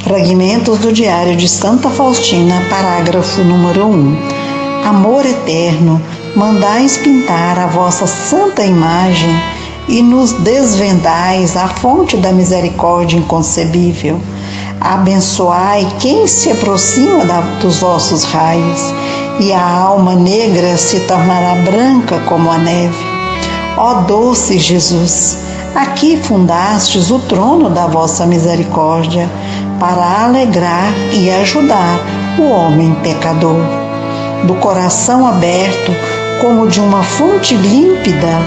Fragmentos do Diário de Santa Faustina, parágrafo número 1. Amor eterno, mandais pintar a vossa santa imagem e nos desvendais a fonte da misericórdia inconcebível. Abençoai quem se aproxima dos vossos raios, e a alma negra se tornará branca como a neve. Ó doce Jesus, aqui fundastes o trono da vossa misericórdia, para alegrar e ajudar o homem pecador. Do coração aberto, como de uma fonte límpida,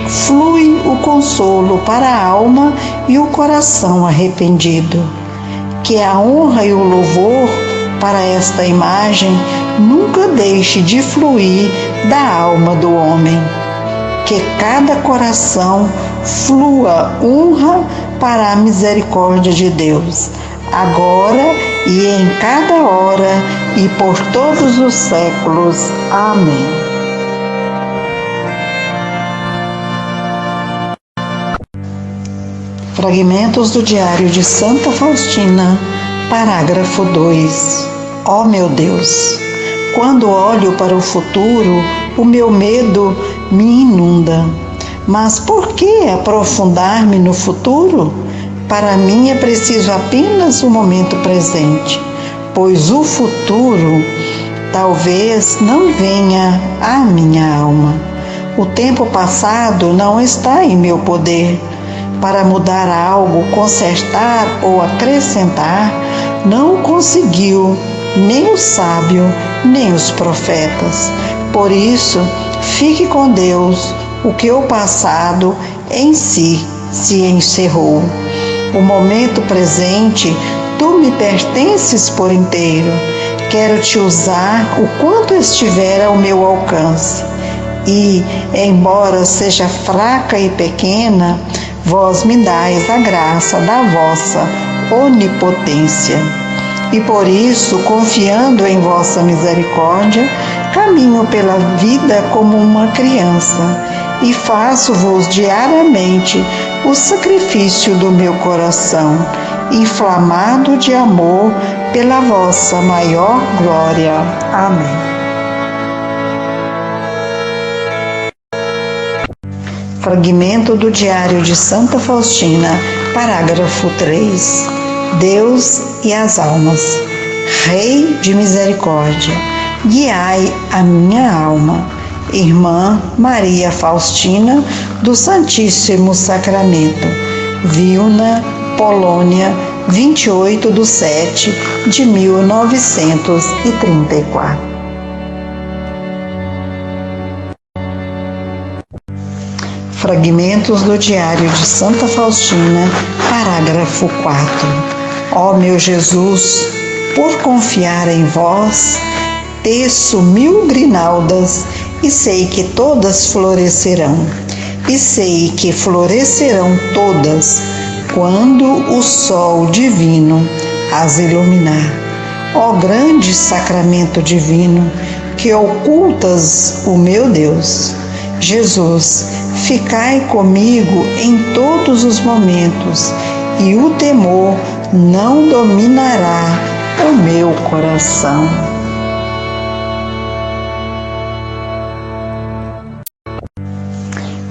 flui o consolo para a alma e o coração arrependido. Que a honra e o louvor para esta imagem nunca deixe de fluir da alma do homem. Que cada coração flua honra para a misericórdia de Deus, agora e em cada hora e por todos os séculos. Amém. Fragmentos do Diário de Santa Faustina, parágrafo 2. Ó meu Deus, quando olho para o futuro, o meu medo me inunda. Mas por que aprofundar-me no futuro? Para mim é preciso apenas o momento presente, pois o futuro talvez não venha à minha alma. O tempo passado não está em meu poder. Para mudar algo, consertar ou acrescentar, não conseguiu nem o sábio, nem os profetas. Por isso, fique com Deus, o que o passado em si se encerrou. O momento presente, tu me pertences por inteiro. Quero te usar o quanto estiver ao meu alcance. E, embora seja fraca e pequena, vós me dais a graça da vossa onipotência. E por isso, confiando em vossa misericórdia, caminho pela vida como uma criança e faço-vos diariamente o sacrifício do meu coração, inflamado de amor pela vossa maior glória. Amém. Fragmento do Diário de Santa Faustina, parágrafo 3. Deus e as almas. Rei de misericórdia, guiai a minha alma. Irmã Maria Faustina do Santíssimo Sacramento, Vilna, Polônia, 28/7/1934. Fragmentos do Diário de Santa Faustina, parágrafo 4. Ó meu Jesus, por confiar em vós, teço 1000 grinaldas e sei que todas florescerão. E sei que florescerão todas quando o sol divino as iluminar. Ó grande sacramento divino, que ocultas o meu Deus, Jesus, ficai comigo em todos os momentos, e o temor não dominará o meu coração.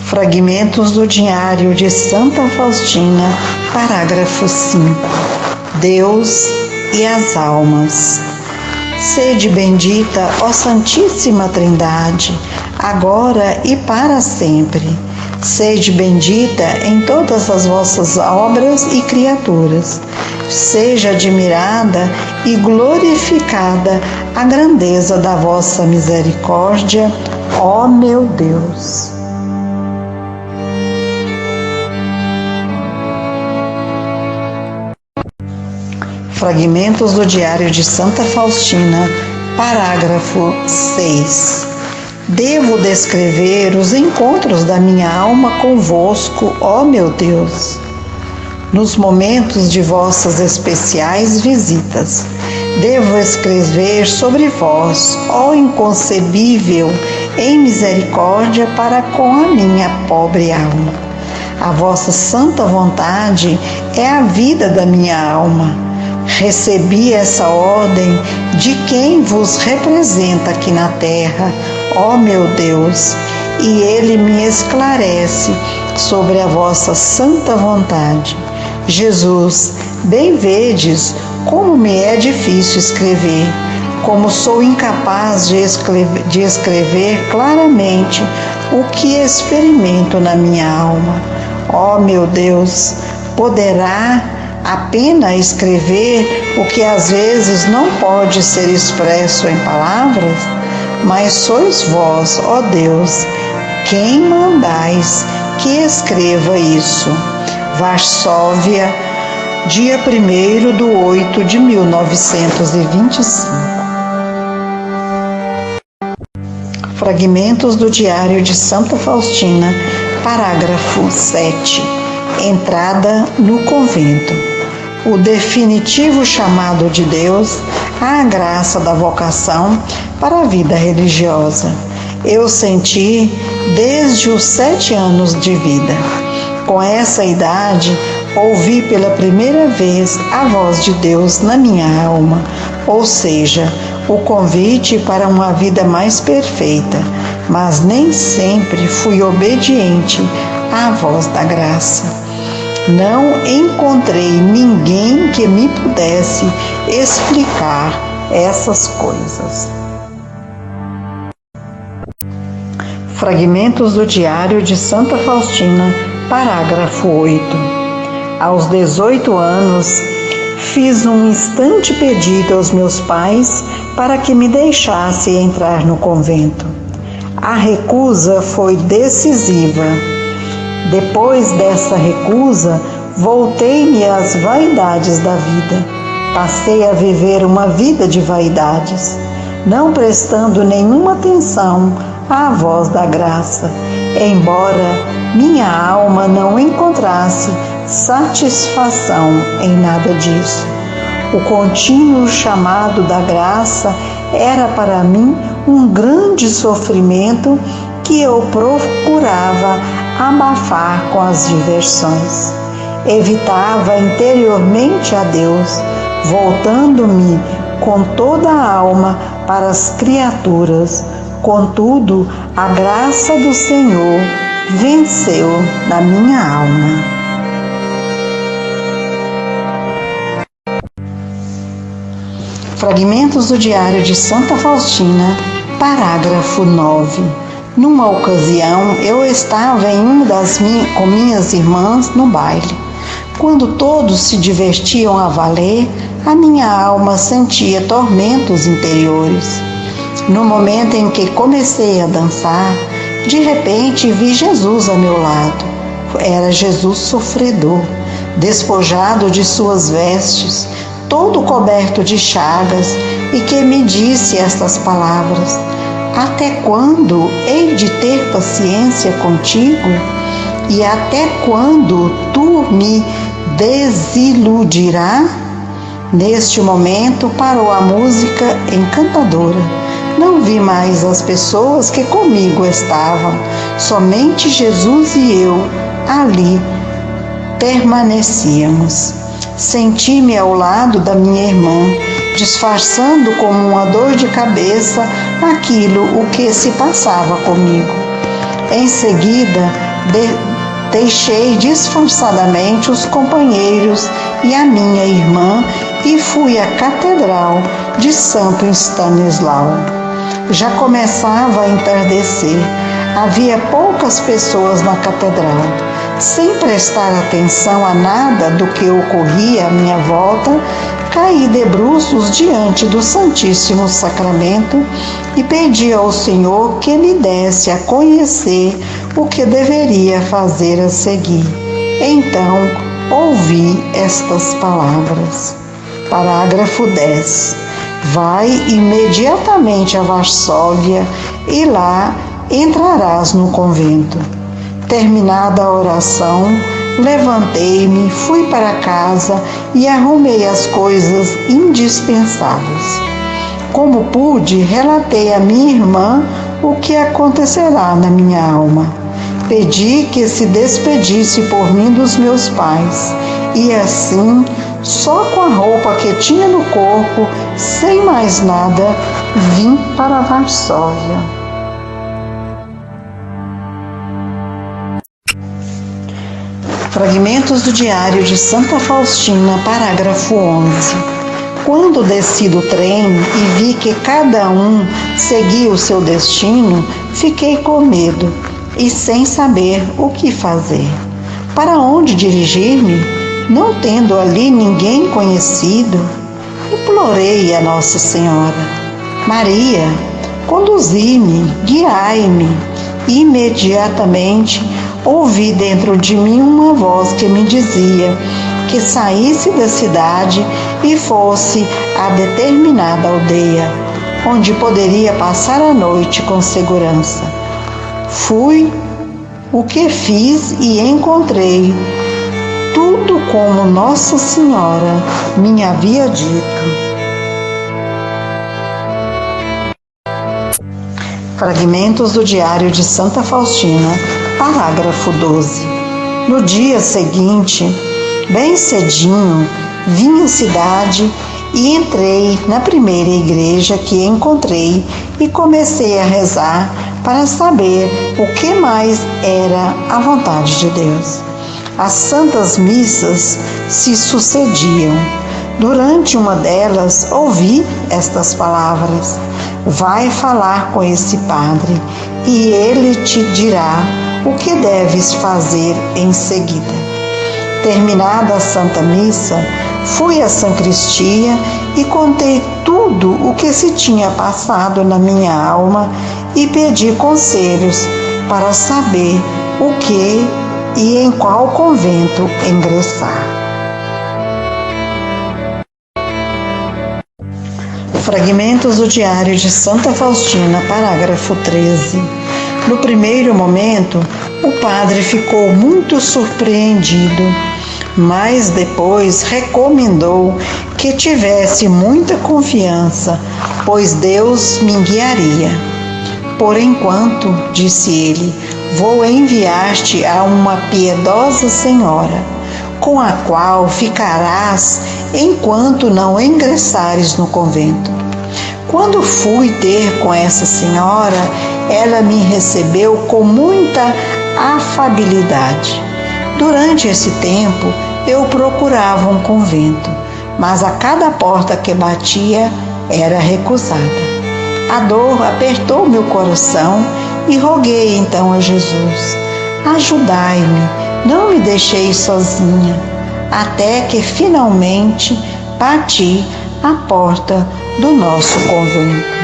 Fragmentos do Diário de Santa Faustina, parágrafo 5. Deus e as almas. Sede bendita, ó Santíssima Trindade, agora e para sempre. Sede bendita em todas as vossas obras e criaturas. Seja admirada e glorificada a grandeza da vossa misericórdia, ó meu Deus. Fragmentos do Diário de Santa Faustina, parágrafo 6. Devo descrever os encontros da minha alma convosco, ó meu Deus, nos momentos de vossas especiais visitas. Devo escrever sobre vós, ó inconcebível, em misericórdia para com a minha pobre alma. A vossa santa vontade é a vida da minha alma. Recebi essa ordem de quem vos representa aqui na terra, ó meu Deus, e ele me esclarece sobre a vossa santa vontade. Jesus, bem vedes como me é difícil escrever, como sou incapaz de escrever claramente o que experimento na minha alma. Ó meu Deus, poderá a pena escrever o que às vezes não pode ser expresso em palavras? Mas sois vós, ó Deus, quem mandais que escreva isso. Varsóvia, dia 1º/8/1925. Fragmentos do Diário de Santa Faustina, parágrafo 7. Entrada no convento. O definitivo chamado de Deus à graça da vocação para a vida religiosa. Eu senti desde os 7 anos de vida. Com essa idade, ouvi pela primeira vez a voz de Deus na minha alma, ou seja, o convite para uma vida mais perfeita, mas nem sempre fui obediente à voz da graça. Não encontrei ninguém que me pudesse explicar essas coisas. Fragmentos do Diário de Santa Faustina, parágrafo 8. Aos 18 anos, fiz um instante pedido aos meus pais para que me deixasse entrar no convento. A recusa foi decisiva. Depois dessa recusa, voltei-me às vaidades da vida. Passei a viver uma vida de vaidades, não prestando nenhuma atenção à voz da graça, embora minha alma não encontrasse satisfação em nada disso. O contínuo chamado da graça era para mim um grande sofrimento que eu procurava abafar com as diversões. Evitava interiormente a Deus, voltando-me com toda a alma para as criaturas. Contudo, a graça do Senhor venceu na minha alma. Fragmentos do Diário de Santa Faustina, parágrafo 9. Numa ocasião, eu estava com minhas irmãs no baile. Quando todos se divertiam a valer, a minha alma sentia tormentos interiores. No momento em que comecei a dançar, de repente vi Jesus a meu lado. Era Jesus sofredor, despojado de suas vestes, todo coberto de chagas, e que me disse estas palavras: até quando hei de ter paciência contigo? E até quando tu me desiludirá? Neste momento parou a música encantadora. Não vi mais as pessoas que comigo estavam, somente Jesus e eu ali permanecíamos. Senti-me ao lado da minha irmã, disfarçando como uma dor de cabeça aquilo o que se passava comigo. Em seguida, deixei disfarçadamente os companheiros e a minha irmã e fui à Catedral de Santo Stanislau. Já começava a entardecer. Havia poucas pessoas na catedral. Sem prestar atenção a nada do que ocorria à minha volta, caí de bruços diante do Santíssimo Sacramento e pedi ao Senhor que me desse a conhecer o que deveria fazer a seguir. Então, ouvi estas palavras. Parágrafo 10. Vai imediatamente a Varsóvia e lá entrarás no convento. Terminada a oração, levantei-me, fui para casa e arrumei as coisas indispensáveis. Como pude, relatei à minha irmã o que acontecerá na minha alma. Pedi que se despedisse por mim dos meus pais, e assim só com a roupa que tinha no corpo, sem mais nada, vim para Varsóvia. Fragmentos do Diário de Santa Faustina, parágrafo 11. Quando desci do trem e vi que cada um seguia o seu destino, fiquei com medo e sem saber o que fazer. Para onde dirigir-me? Não tendo ali ninguém conhecido, implorei a Nossa Senhora. Maria, conduzi-me, guiai-me. Imediatamente ouvi dentro de mim uma voz que me dizia que saísse da cidade e fosse a determinada aldeia, onde poderia passar a noite com segurança. Fui o que fiz e encontrei tudo como Nossa Senhora me havia dito. Fragmentos do Diário de Santa Faustina, parágrafo 12. No dia seguinte, bem cedinho, vim à cidade e entrei na primeira igreja que encontrei e comecei a rezar para saber o que mais era a vontade de Deus. As santas missas se sucediam. Durante uma delas, ouvi estas palavras: vai falar com esse padre e ele te dirá o que deves fazer em seguida. Terminada a Santa Missa, fui à sacristia e contei tudo o que se tinha passado na minha alma e pedi conselhos para saber o que e em qual convento ingressar. Fragmentos do Diário de Santa Faustina, parágrafo 13. No primeiro momento, o padre ficou muito surpreendido, mas depois recomendou que tivesse muita confiança, pois Deus me guiaria. Por enquanto, disse ele, vou enviar-te a uma piedosa senhora, com a qual ficarás enquanto não ingressares no convento. Quando fui ter com essa senhora, ela me recebeu com muita afabilidade. Durante esse tempo, eu procurava um convento, mas a cada porta que batia era recusada. A dor apertou meu coração e roguei então a Jesus: ajudai-me, não me deixeis sozinha, até que finalmente bati à porta do nosso convento.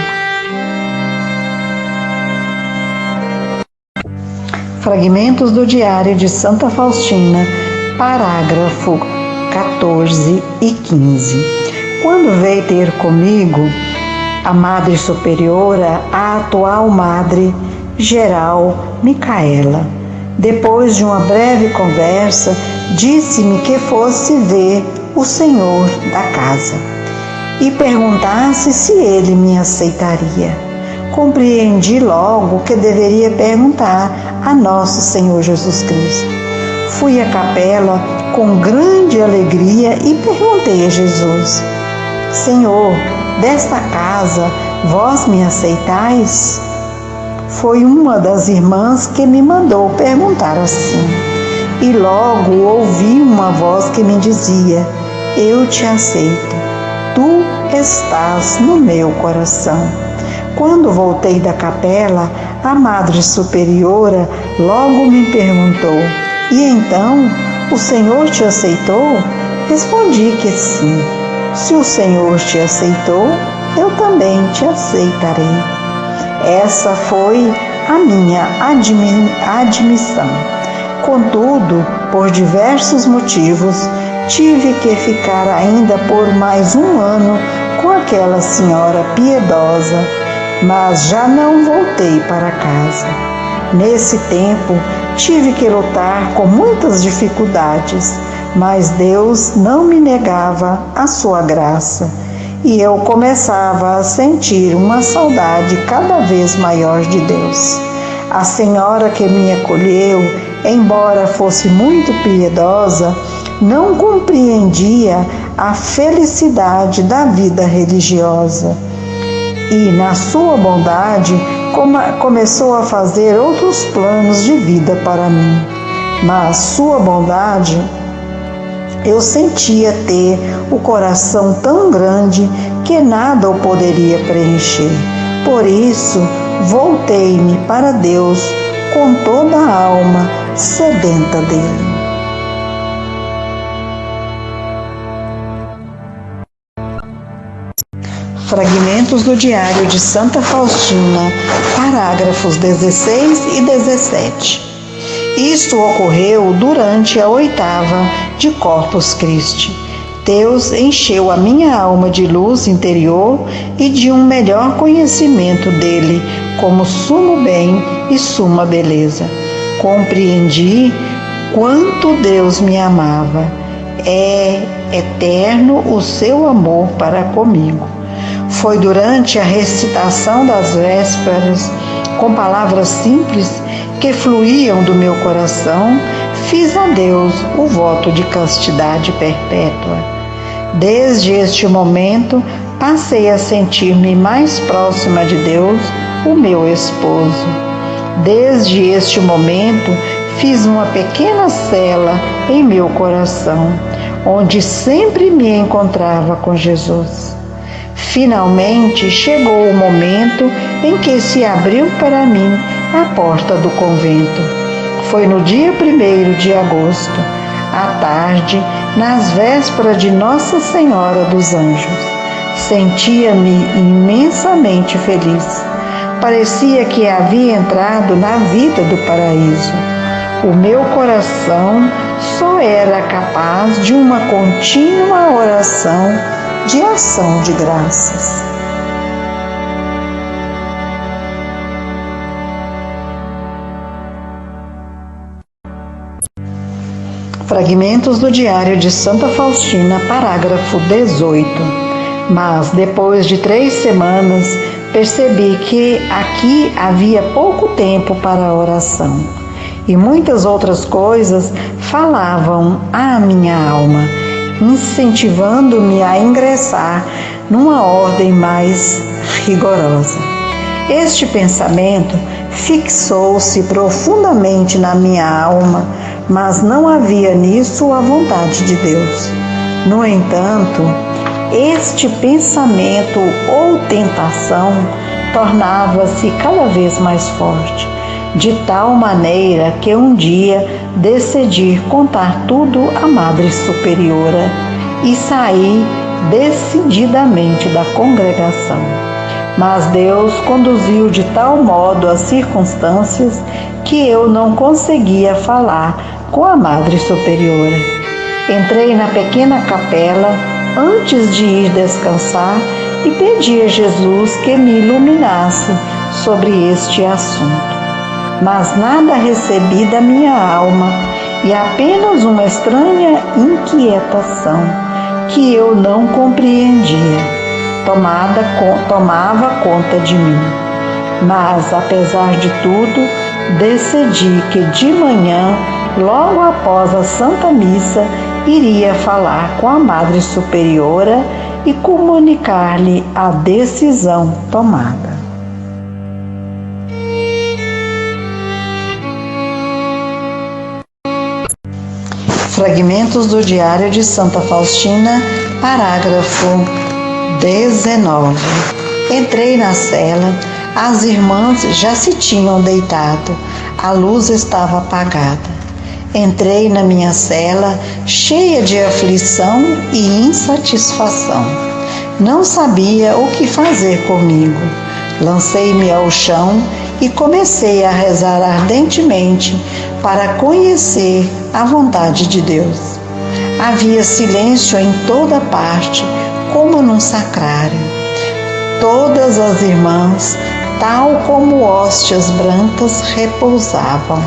Fragmentos do Diário de Santa Faustina, parágrafo 14 e 15. Quando veio ter comigo a Madre Superiora, a atual Madre Geral Micaela, depois de uma breve conversa, disse-me que fosse ver o senhor da casa e perguntasse se ele me aceitaria. Compreendi logo que deveria perguntar a nosso Senhor Jesus Cristo. Fui à capela com grande alegria e perguntei a Jesus: Senhor, desta casa vós me aceitais? Foi uma das irmãs que me mandou perguntar assim. E logo ouvi uma voz que me dizia: eu te aceito, tu estás no meu coração. Quando voltei da capela, a Madre Superiora logo me perguntou: e então, o Senhor te aceitou? Respondi que sim. Se o Senhor te aceitou, eu também te aceitarei. Essa foi a minha admissão. Contudo, por diversos motivos, tive que ficar ainda por mais um ano com aquela senhora piedosa, mas já não voltei para casa. Nesse tempo, tive que lutar com muitas dificuldades, mas Deus não me negava a sua graça e eu começava a sentir uma saudade cada vez maior de Deus. A senhora que me acolheu, embora fosse muito piedosa, não compreendia a felicidade da vida religiosa. E, na sua bondade, começou a fazer outros planos de vida para mim. Mas sua bondade, eu sentia ter o coração tão grande que nada o poderia preencher. Por isso, voltei-me para Deus com toda a alma sedenta dele. Fragmentos do Diário de Santa Faustina, parágrafos 16 e 17. Isto ocorreu durante a 8ª de Corpus Christi. Deus encheu a minha alma de luz interior e de um melhor conhecimento dele como sumo bem e suma beleza. Compreendi quanto Deus me amava. É eterno o seu amor para comigo. Foi durante a recitação das vésperas, com palavras simples que fluíam do meu coração, fiz a Deus o voto de castidade perpétua. Desde este momento, passei a sentir-me mais próxima de Deus, o meu esposo. Desde este momento, fiz uma pequena cela em meu coração, onde sempre me encontrava com Jesus. Finalmente chegou o momento em que se abriu para mim a porta do convento. Foi no dia 1º de agosto, à tarde, nas vésperas de Nossa Senhora dos Anjos. Sentia-me imensamente feliz. Parecia que havia entrado na vida do paraíso. O meu coração só era capaz de uma contínua oração de ação de graças. Fragmentos do Diário de Santa Faustina, parágrafo 18. Mas depois de 3 semanas, percebi que aqui havia pouco tempo para a oração, e muitas outras coisas falavam à minha alma, incentivando-me a ingressar numa ordem mais rigorosa. Este pensamento fixou-se profundamente na minha alma, mas não havia nisso a vontade de Deus. No entanto, este pensamento ou tentação tornava-se cada vez mais forte, de tal maneira que um dia decidi contar tudo à Madre Superiora e saí decididamente da congregação. Mas Deus conduziu de tal modo as circunstâncias que eu não conseguia falar com a Madre Superiora. Entrei na pequena capela antes de ir descansar e pedi a Jesus que me iluminasse sobre este assunto. Mas nada recebi da minha alma e apenas uma estranha inquietação que eu não compreendia tomava conta de mim. Mas, apesar de tudo, decidi que de manhã, logo após a Santa Missa, iria falar com a Madre Superiora e comunicar-lhe a decisão tomada. Fragmentos do Diário de Santa Faustina, parágrafo 19. Entrei na cela, as irmãs já se tinham deitado, a luz estava apagada. Entrei na minha cela, cheia de aflição e insatisfação. Não sabia o que fazer comigo. Lancei-me ao chão e comecei a rezar ardentemente para conhecer a vontade de Deus. Havia silêncio em toda parte, como num sacrário. Todas as irmãs, tal como hóstias brancas, repousavam,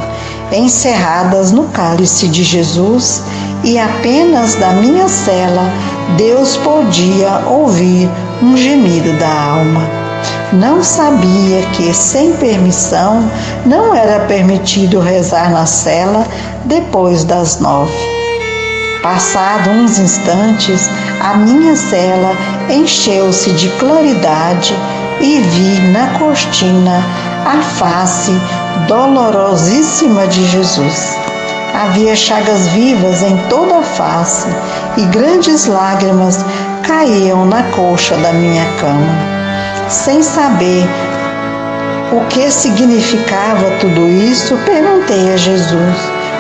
encerradas no cálice de Jesus, e apenas da minha cela Deus podia ouvir um gemido da alma. Não sabia que, sem permissão, não era permitido rezar na cela depois das 9. Passado uns instantes, a minha cela encheu-se de claridade e vi na cortina a face dolorosíssima de Jesus. Havia chagas vivas em toda a face e grandes lágrimas caíam na colcha da minha cama. Sem saber o que significava tudo isso, perguntei a Jesus: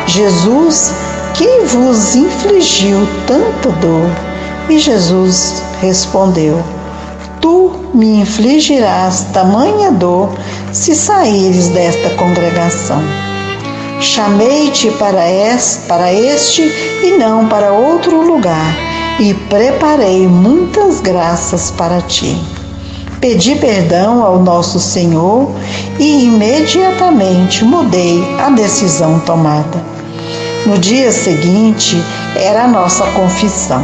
Jesus, que vos infligiu tanta dor? E Jesus respondeu: Tu me infligirás tamanha dor se saíres desta congregação. Chamei-te para este e não para outro lugar, e preparei muitas graças para ti. Pedi perdão ao nosso Senhor e imediatamente mudei a decisão tomada. No dia seguinte era a nossa confissão.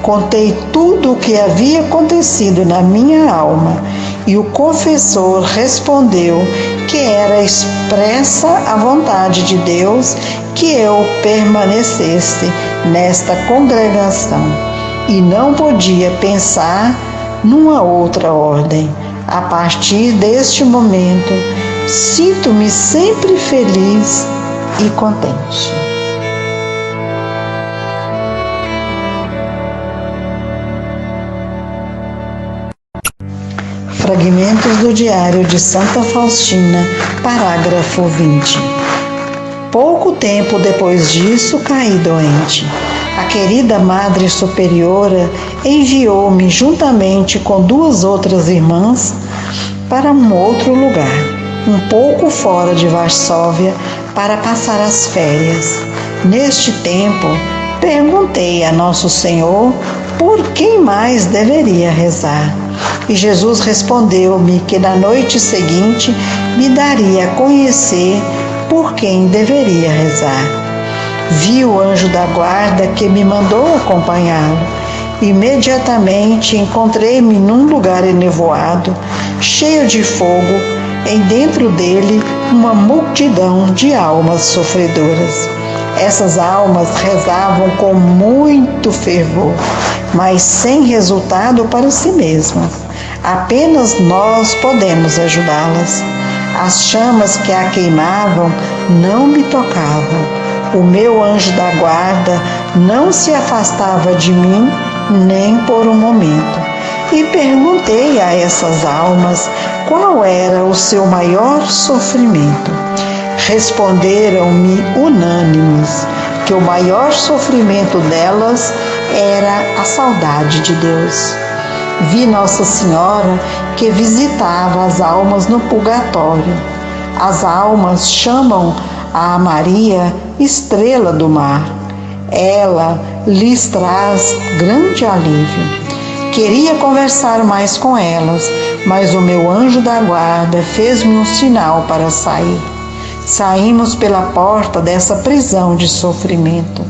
Contei tudo o que havia acontecido na minha alma e o confessor respondeu que era expressa a vontade de Deus que eu permanecesse nesta congregação e não podia pensar numa outra ordem. A partir deste momento, sinto-me sempre feliz e contente. Fragmentos do Diário de Santa Faustina, parágrafo 20. Pouco tempo depois disso, caí doente. A querida Madre Superiora enviou-me juntamente com 2 outras irmãs para um outro lugar, um pouco fora de Varsóvia, para passar as férias. Neste tempo, perguntei a Nosso Senhor por quem mais deveria rezar. E Jesus respondeu-me que na noite seguinte me daria a conhecer por quem deveria rezar. Vi o anjo da guarda que me mandou acompanhá-lo. Imediatamente encontrei-me num lugar enevoado, cheio de fogo, e dentro dele uma multidão de almas sofredoras. Essas almas rezavam com muito fervor, mas sem resultado para si mesmas. Apenas nós podemos ajudá-las. As chamas que a queimavam não me tocavam. O meu anjo da guarda não se afastava de mim nem por um momento. E perguntei a essas almas qual era o seu maior sofrimento. Responderam-me unânimes que o maior sofrimento delas era a saudade de Deus. Vi Nossa Senhora que visitava as almas no purgatório. As almas chamam a Maria estrela do mar. Ela lhes traz grande alívio. Queria conversar mais com elas, mas o meu anjo da guarda fez-me um sinal para sair. Saímos pela porta dessa prisão de sofrimento.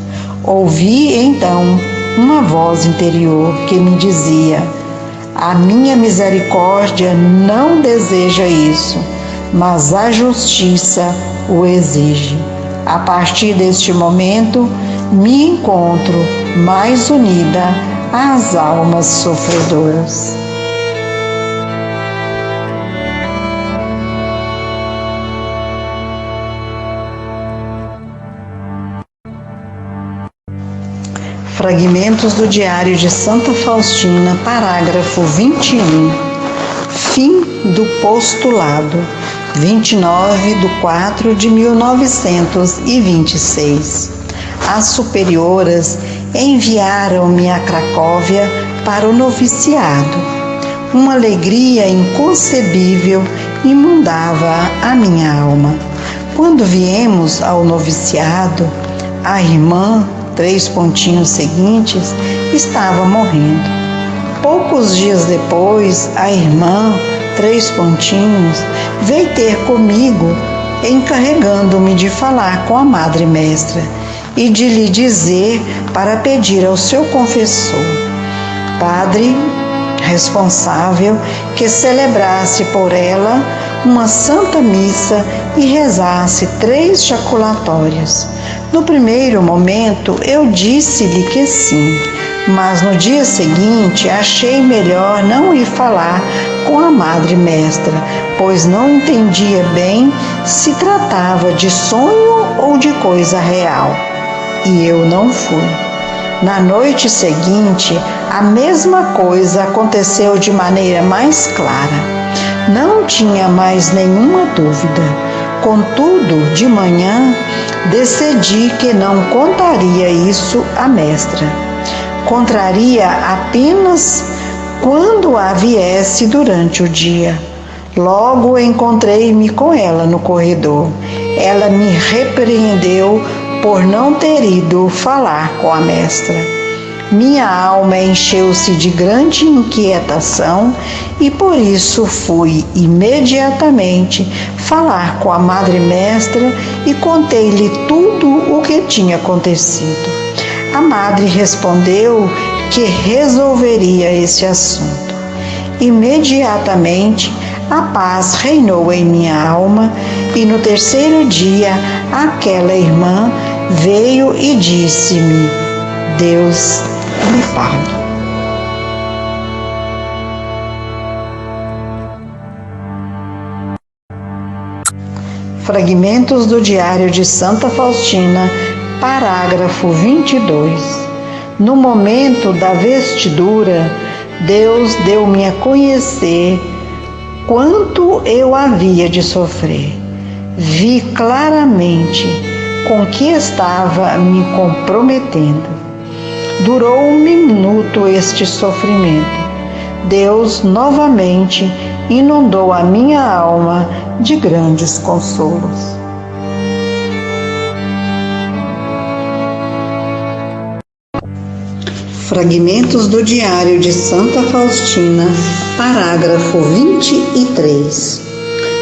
Ouvi então uma voz interior que me dizia: a minha misericórdia não deseja isso, mas a justiça o exige. A partir deste momento, me encontro mais unida às almas sofredoras. Fragmentos do Diário de Santa Faustina, parágrafo 21. Fim do postulado, 29/4/1926. As superioras enviaram-me a Cracóvia para o noviciado. Uma alegria inconcebível inundava a minha alma. Quando viemos ao noviciado, a irmã seguintes estava morrendo. Poucos dias depois, a irmã veio ter comigo, encarregando-me de falar com a Madre Mestra e de lhe dizer para pedir ao seu confessor, padre responsável, que celebrasse por ela uma santa missa e rezasse 3 jaculatórias. No primeiro momento eu disse-lhe que sim, mas no dia seguinte achei melhor não ir falar com a Madre Mestra, pois não entendia bem se tratava de sonho ou de coisa real. E eu não fui. Na noite seguinte, a mesma coisa aconteceu de maneira mais clara. Não tinha mais nenhuma dúvida. Contudo, de manhã, decidi que não contaria isso à mestra. Contaria apenas quando a viesse durante o dia. Logo encontrei-me com ela no corredor. Ela me repreendeu por não ter ido falar com a mestra. Minha alma encheu-se de grande inquietação e por isso fui imediatamente falar com a Madre Mestra e contei-lhe tudo o que tinha acontecido. A Madre respondeu que resolveria esse assunto. Imediatamente a paz reinou em minha alma e no terceiro dia aquela irmã veio e disse-me: Deus me pague. Fragmentos do Diário de Santa Faustina, parágrafo 22. No momento da vestidura, Deus deu-me a conhecer quanto eu havia de sofrer. Vi claramente com que estava me comprometendo. Durou um minuto este sofrimento. Deus novamente inundou a minha alma de grandes consolos. Fragmentos do Diário de Santa Faustina, parágrafo 23.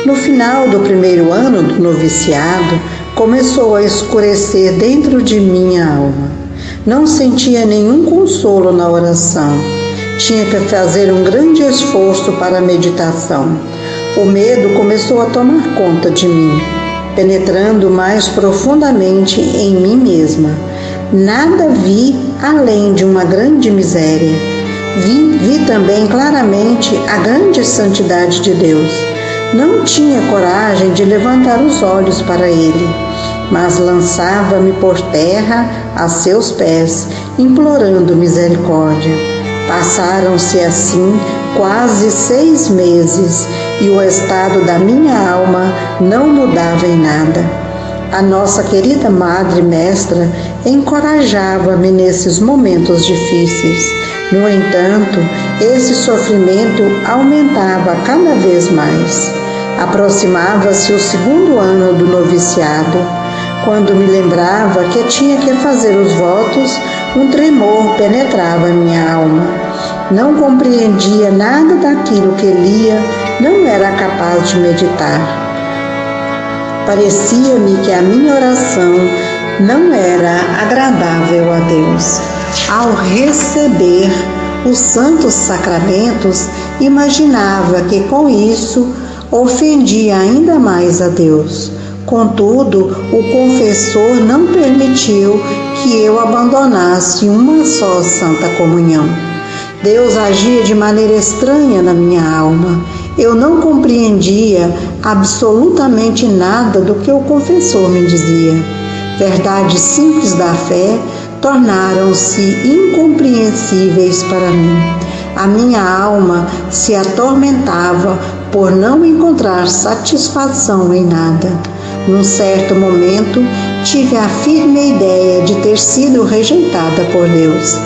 No final do primeiro ano do noviciado, começou a escurecer dentro de minha alma. Não sentia nenhum consolo na oração. Tinha que fazer um grande esforço para a meditação. O medo começou a tomar conta de mim, penetrando mais profundamente em mim mesma. Nada vi além de uma grande miséria. Vi também claramente a grande santidade de Deus. Não tinha coragem de levantar os olhos para Ele, mas lançava-me por terra a seus pés, implorando misericórdia. Passaram-se assim quase 6 meses e o estado da minha alma não mudava em nada. A nossa querida Madre Mestra encorajava-me nesses momentos difíceis. No entanto, esse sofrimento aumentava cada vez mais. Aproximava-se o 2º ano do noviciado. Quando me lembrava que tinha que fazer os votos, um tremor penetrava minha alma. Não compreendia nada daquilo que lia, não era capaz de meditar. Parecia-me que a minha oração não era agradável a Deus. Ao receber os santos sacramentos, imaginava que com isso ofendia ainda mais a Deus. Contudo, o confessor não permitiu que eu abandonasse uma só Santa Comunhão. Deus agia de maneira estranha na minha alma. Eu não compreendia absolutamente nada do que o confessor me dizia. Verdades simples da fé tornaram-se incompreensíveis para mim. A minha alma se atormentava por não encontrar satisfação em nada. Num certo momento, tive a firme ideia de ter sido rejeitada por Deus.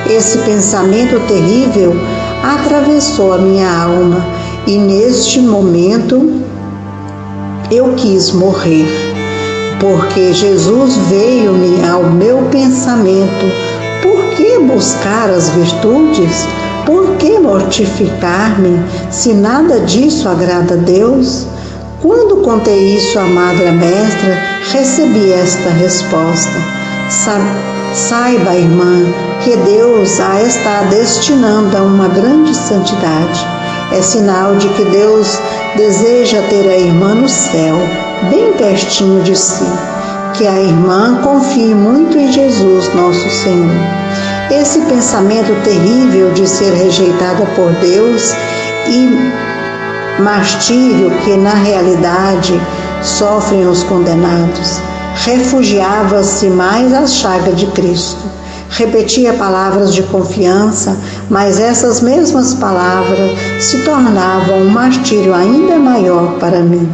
Esse pensamento terrível atravessou a minha alma e neste momento eu quis morrer, porque Jesus veio-me ao meu pensamento. Por que buscar as virtudes? Por que mortificar-me, se nada disso agrada a Deus? Quando contei isso à Madre Mestra, recebi esta resposta: Saiba, irmã, que Deus a está destinando a uma grande santidade. É sinal de que Deus Deseja ter a irmã no céu, bem pertinho de si. Que a irmã confie muito em Jesus, nosso Senhor. Esse pensamento terrível de ser rejeitada por Deus e martírio que na realidade sofrem os condenados, refugiava-se mais às chagas de Cristo. Repetia palavras de confiança, mas essas mesmas palavras se tornavam um martírio ainda maior para mim.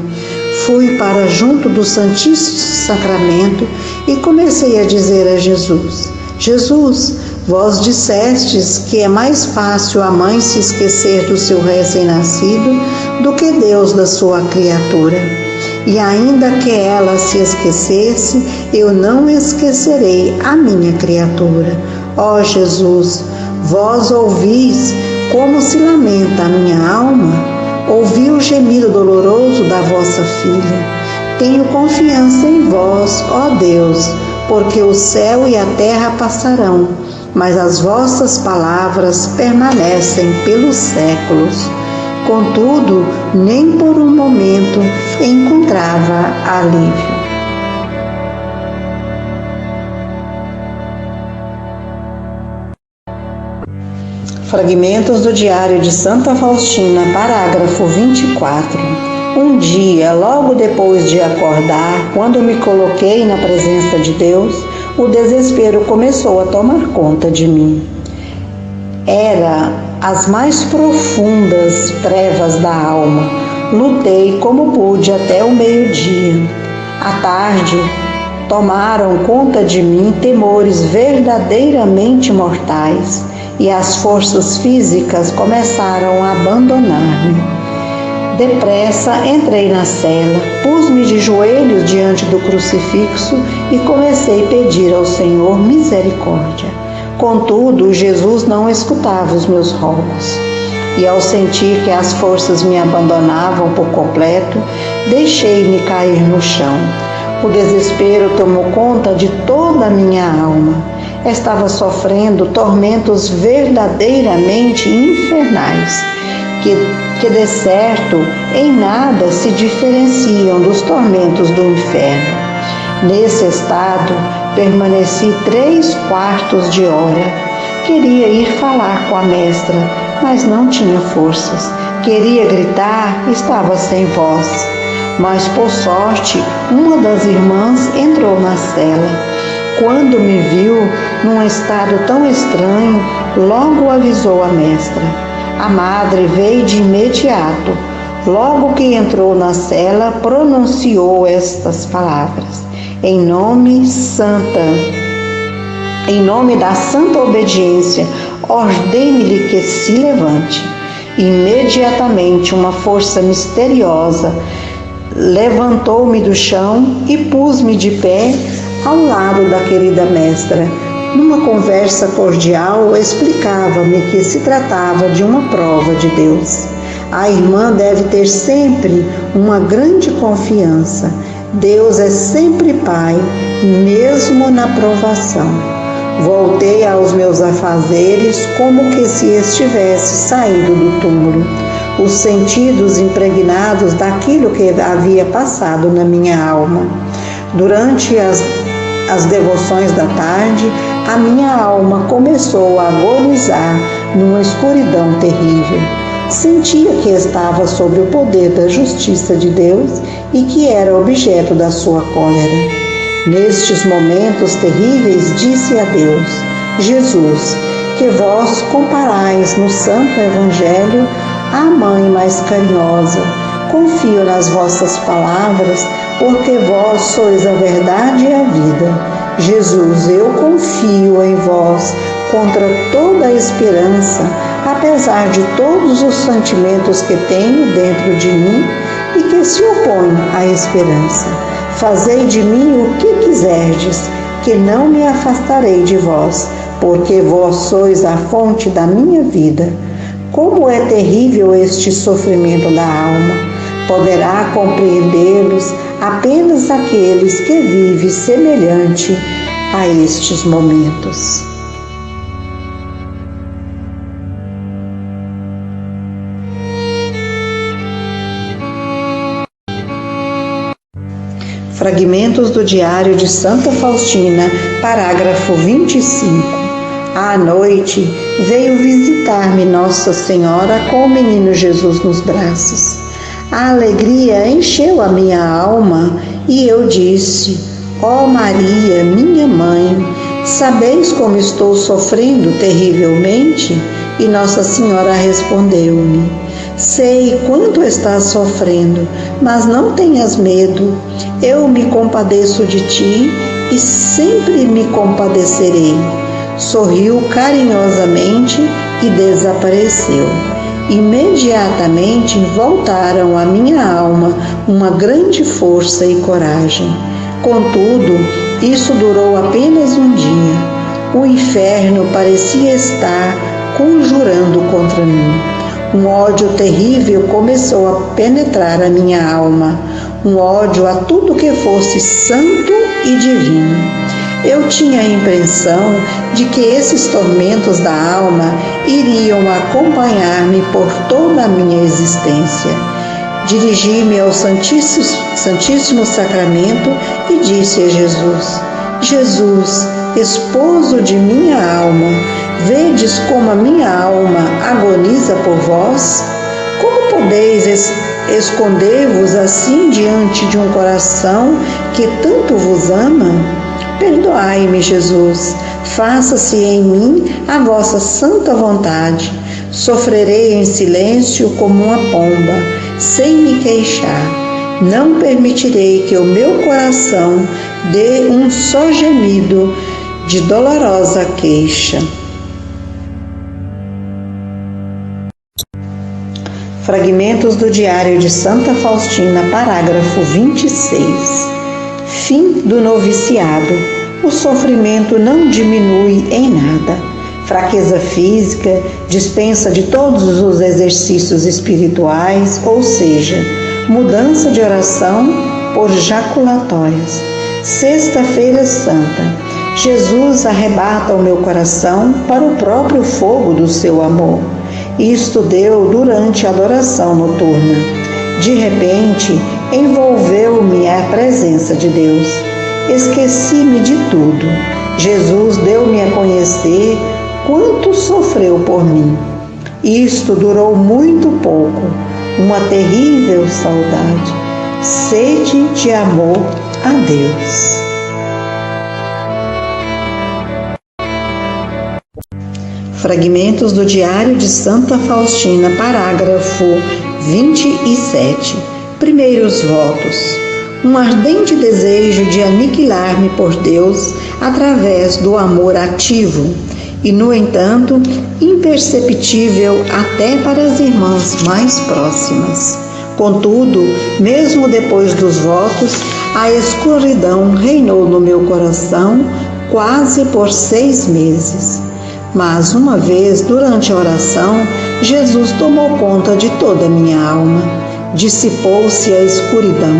Fui para junto do Santíssimo Sacramento e comecei a dizer a Jesus: Jesus, vós dissestes que é mais fácil a mãe se esquecer do seu recém-nascido do que Deus da sua criatura. E ainda que ela se esquecesse, eu não esquecerei a minha criatura. Ó Jesus, vós ouvis como se lamenta a minha alma? Ouvi o gemido doloroso da vossa filha. Tenho confiança em vós, ó Deus, porque o céu e a terra passarão, mas as vossas palavras permanecem pelos séculos. Contudo, nem por um momento encontrava alívio. Fragmentos do Diário de Santa Faustina, parágrafo 24. Um dia, logo depois de acordar, quando me coloquei na presença de Deus, o desespero começou a tomar conta de mim. Era as mais profundas trevas da alma. Lutei como pude até o meio-dia. À tarde, tomaram conta de mim temores verdadeiramente mortais e as forças físicas começaram a abandonar-me. Depressa entrei na cela, pus-me de joelhos diante do crucifixo e comecei a pedir ao Senhor misericórdia. Contudo, Jesus não escutava os meus rogos. E ao sentir que as forças me abandonavam por completo, deixei-me cair no chão. O desespero tomou conta de toda a minha alma. Estava sofrendo tormentos verdadeiramente infernais, que de certo em nada se diferenciam dos tormentos do inferno. Nesse estado, permaneci 3/4 de hora. Queria ir falar com a mestra, mas não tinha forças. Queria gritar, estava sem voz. Mas, por sorte, uma das irmãs entrou na cela. Quando me viu num estado tão estranho, logo avisou a mestra. A madre veio de imediato. Logo que entrou na cela, pronunciou estas palavras: Em nome da santa obediência, ordene-lhe que se levante. Imediatamente uma força misteriosa levantou-me do chão e pus-me de pé ao lado da querida mestra. Numa conversa cordial, explicava-me que se tratava de uma prova de Deus. A irmã deve ter sempre uma grande confiança. Deus é sempre Pai, mesmo na provação. Voltei aos meus afazeres como que se estivesse saído do túmulo, os sentidos impregnados daquilo que havia passado na minha alma. Durante as devoções da tarde, a minha alma começou a agonizar numa escuridão terrível. Sentia que estava sob o poder da justiça de Deus e que era objeto da sua cólera. Nestes momentos terríveis, disse a Deus: Jesus, que vós comparais no Santo Evangelho à mãe mais carinhosa. Confio nas vossas palavras, porque vós sois a verdade e a vida. Jesus, eu confio em vós contra toda a esperança, apesar de todos os sentimentos que tenho dentro de mim e que se opõem à esperança. Fazei de mim o que quiserdes, que não me afastarei de vós, porque vós sois a fonte da minha vida. Como é terrível este sofrimento da alma! Poderá compreendê-los apenas aqueles que vivem semelhante a estes momentos. Fragmentos do Diário de Santa Faustina, parágrafo 25. À noite, veio visitar-me Nossa Senhora com o menino Jesus nos braços. A alegria encheu a minha alma e eu disse: ó Maria, minha mãe, sabeis como estou sofrendo terrivelmente? E Nossa Senhora respondeu-me: sei quanto estás sofrendo, mas não tenhas medo. Eu me compadeço de ti e sempre me compadecerei. Sorriu carinhosamente e desapareceu. Imediatamente voltaram à minha alma uma grande força e coragem. Contudo, isso durou apenas um dia. O inferno parecia estar conjurando contra mim. Um ódio terrível começou a penetrar a minha alma, um ódio a tudo que fosse santo e divino. Eu tinha a impressão de que esses tormentos da alma iriam acompanhar-me por toda a minha existência. Dirigi-me ao Santíssimo Sacramento e disse a Jesus: Jesus, esposo de minha alma, vedes como a minha alma agoniza por vós? Como podeis esconder-vos assim diante de um coração que tanto vos ama? Perdoai-me, Jesus, faça-se em mim a vossa santa vontade. Sofrerei em silêncio como uma pomba, sem me queixar. Não permitirei que o meu coração dê um só gemido de dolorosa queixa. Fragmentos do Diário de Santa Faustina, parágrafo 26. Fim do noviciado. O sofrimento não diminui em nada. Fraqueza física, dispensa de todos os exercícios espirituais, ou seja, mudança de oração por jaculatórias. Sexta-feira Santa. Jesus arrebata o meu coração para o próprio fogo do seu amor. Isto deu durante a adoração noturna. De repente, envolveu-me a presença de Deus. Esqueci-me de tudo. Jesus deu-me a conhecer quanto sofreu por mim. Isto durou muito pouco, uma terrível saudade, sede de amor a Deus. Fragmentos do Diário de Santa Faustina, parágrafo 27. Primeiros votos. Um ardente desejo de aniquilar-me por Deus através do amor ativo e, no entanto, imperceptível até para as irmãs mais próximas. Contudo, mesmo depois dos votos, a escuridão reinou no meu coração quase por 6 meses. Mas uma vez, durante a oração, Jesus tomou conta de toda a minha alma. Dissipou-se a escuridão.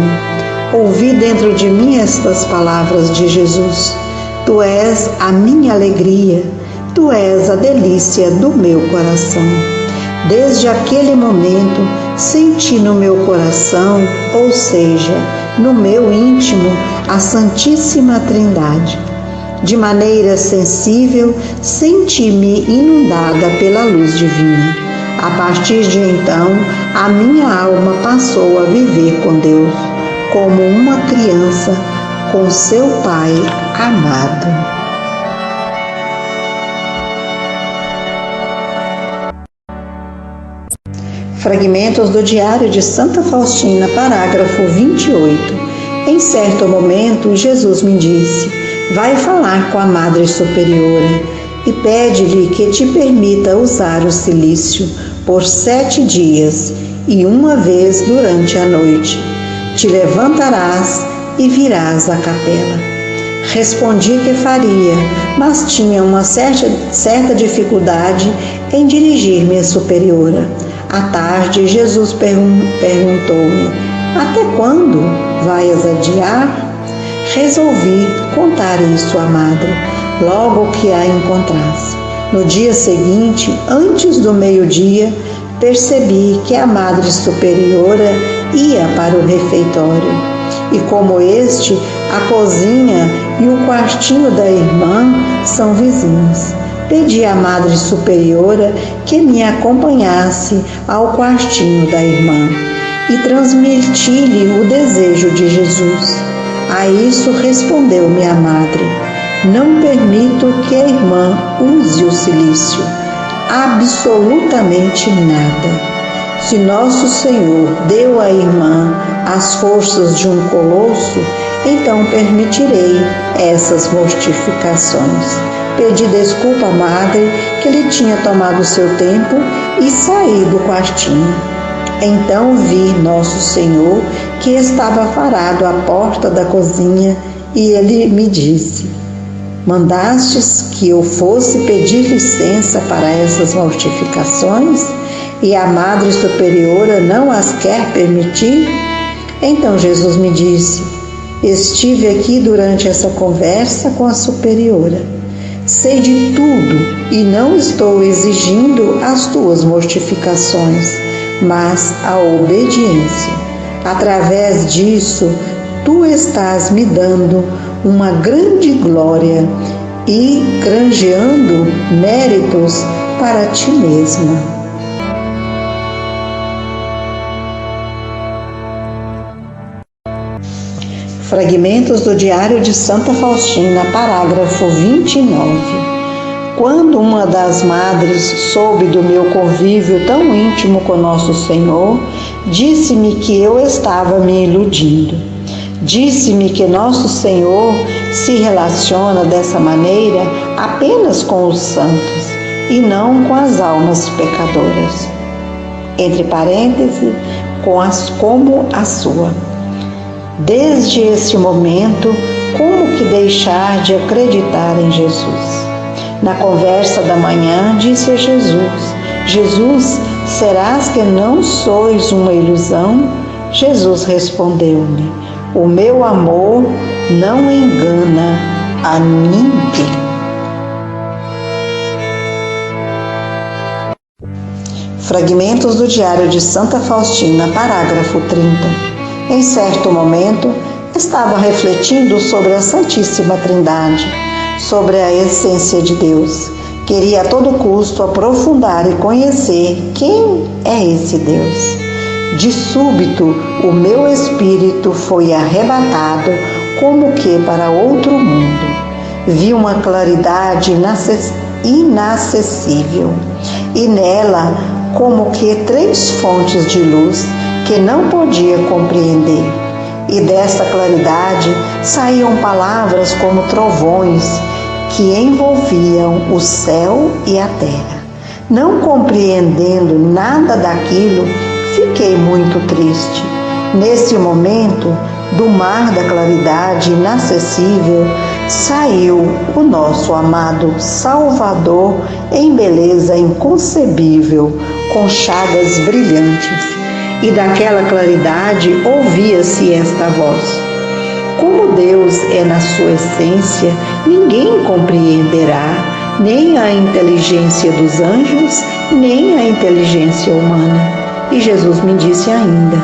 Ouvi dentro de mim estas palavras de Jesus: Tu és a minha alegria, Tu és a delícia do meu coração. Desde aquele momento, senti no meu coração, ou seja, no meu íntimo, a Santíssima Trindade. De maneira sensível, senti-me inundada pela luz divina. A partir de então, a minha alma passou a viver com Deus, como uma criança com seu Pai amado. Fragmentos do Diário de Santa Faustina, parágrafo 28. Em certo momento, Jesus me disse: vai falar com a Madre Superiora e pede-lhe que te permita usar o cilício por 7 dias e uma vez durante a noite. Te levantarás e virás à capela. Respondi que faria, mas tinha uma certa dificuldade em dirigir-me à Superiora. À tarde, Jesus perguntou-me: até quando vais adiar? Resolvi contar isso à Madre, logo que a encontrasse. No dia seguinte, antes do meio-dia, percebi que a Madre Superiora ia para o refeitório. E como este, a cozinha e o quartinho da irmã são vizinhos. Pedi à Madre Superiora que me acompanhasse ao quartinho da irmã e transmiti-lhe o desejo de Jesus. A isso respondeu-me a Madre: não permito que a irmã use o cilício, absolutamente nada. Se Nosso Senhor deu à irmã as forças de um colosso, então permitirei essas mortificações. Pedi desculpa à Madre que lhe tinha tomado seu tempo e saí do quartinho. Então vi Nosso Senhor que estava parado à porta da cozinha e ele me disse: mandastes que eu fosse pedir licença para essas mortificações e a Madre Superiora não as quer permitir? Então Jesus me disse: estive aqui durante essa conversa com a Superiora. Sei de tudo e não estou exigindo as tuas mortificações, mas a obediência. Através disso, tu estás me dando uma grande glória e granjeando méritos para ti mesma. Fragmentos do Diário de Santa Faustina, parágrafo 29. Quando uma das madres soube do meu convívio tão íntimo com Nosso Senhor, disse-me que eu estava me iludindo. Disse-me que Nosso Senhor se relaciona dessa maneira apenas com os santos e não com as almas pecadoras. Entre parênteses, como a sua. Desde esse momento, como que deixar de acreditar em Jesus? Na conversa da manhã, disse a Jesus: Jesus, serás que não sois uma ilusão? Jesus respondeu-me: o meu amor não engana a ninguém. Fragmentos do Diário de Santa Faustina, parágrafo 30. Em certo momento, estava refletindo sobre a Santíssima Trindade, sobre a essência de Deus. Queria a todo custo aprofundar e conhecer quem é esse Deus. De súbito, o meu espírito foi arrebatado como que para outro mundo. Vi uma claridade inacessível e nela como que 3 fontes de luz que não podia compreender. E dessa claridade saíam palavras como trovões que envolviam o céu e a terra. Não compreendendo nada daquilo, fiquei muito triste. Nesse momento, do mar da claridade inacessível, saiu o nosso amado Salvador em beleza inconcebível, com chagas brilhantes. E daquela claridade ouvia-se esta voz: como Deus é na sua essência, ninguém compreenderá, nem a inteligência dos anjos, nem a inteligência humana. E Jesus me disse ainda: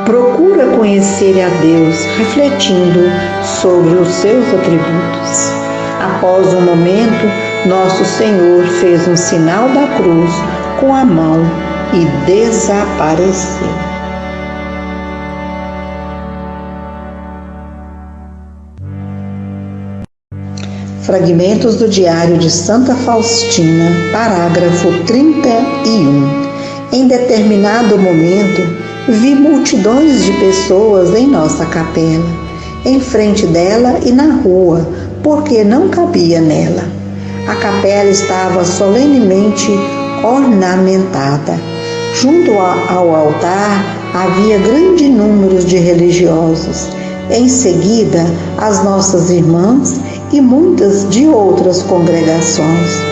procura conhecer a Deus, refletindo sobre os seus atributos. Após um momento, Nosso Senhor fez um sinal da cruz com a mão e desapareceu. Fragmentos do Diário de Santa Faustina, parágrafo 31. Em determinado momento, vi multidões de pessoas em nossa capela, em frente dela e na rua, porque não cabia nela. A capela estava solenemente ornamentada. Junto ao altar havia grande número de religiosos. Em seguida, as nossas irmãs e muitas de outras congregações.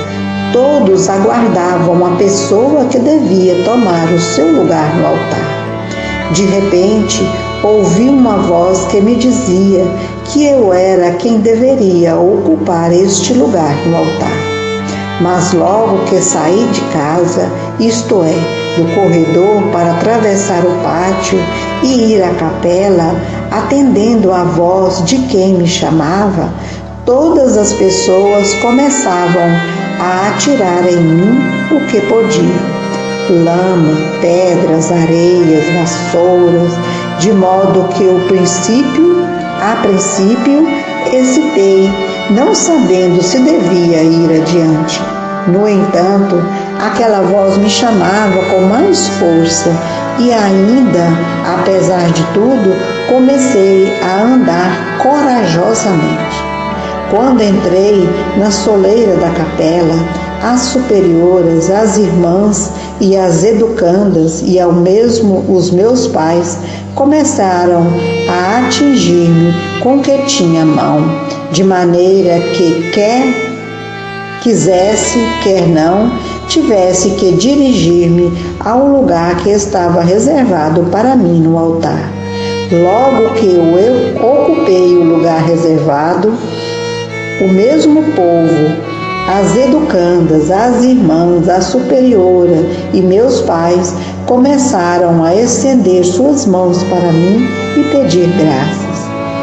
Todos aguardavam a pessoa que devia tomar o seu lugar no altar. De repente, ouvi uma voz que me dizia que eu era quem deveria ocupar este lugar no altar. Mas logo que saí de casa, isto é, do corredor para atravessar o pátio e ir à capela, atendendo à voz de quem me chamava, todas as pessoas começavam a atirar em mim o que podiam. Lama, pedras, areias, vassouras, de modo que a princípio, hesitei, não sabendo se devia ir adiante. No entanto, aquela voz me chamava com mais força e ainda, apesar de tudo, comecei a andar corajosamente. Quando entrei na soleira da capela, as superioras, as irmãs e as educandas e ao mesmo os meus pais começaram a atingir-me com o que tinha à mão, de maneira que quer quisesse, quer não, tivesse que dirigir-me ao lugar que estava reservado para mim no altar. Logo que eu ocupei o lugar reservado, o mesmo povo, as educandas, as irmãs, a superiora e meus pais começaram a estender suas mãos para mim e pedir graças.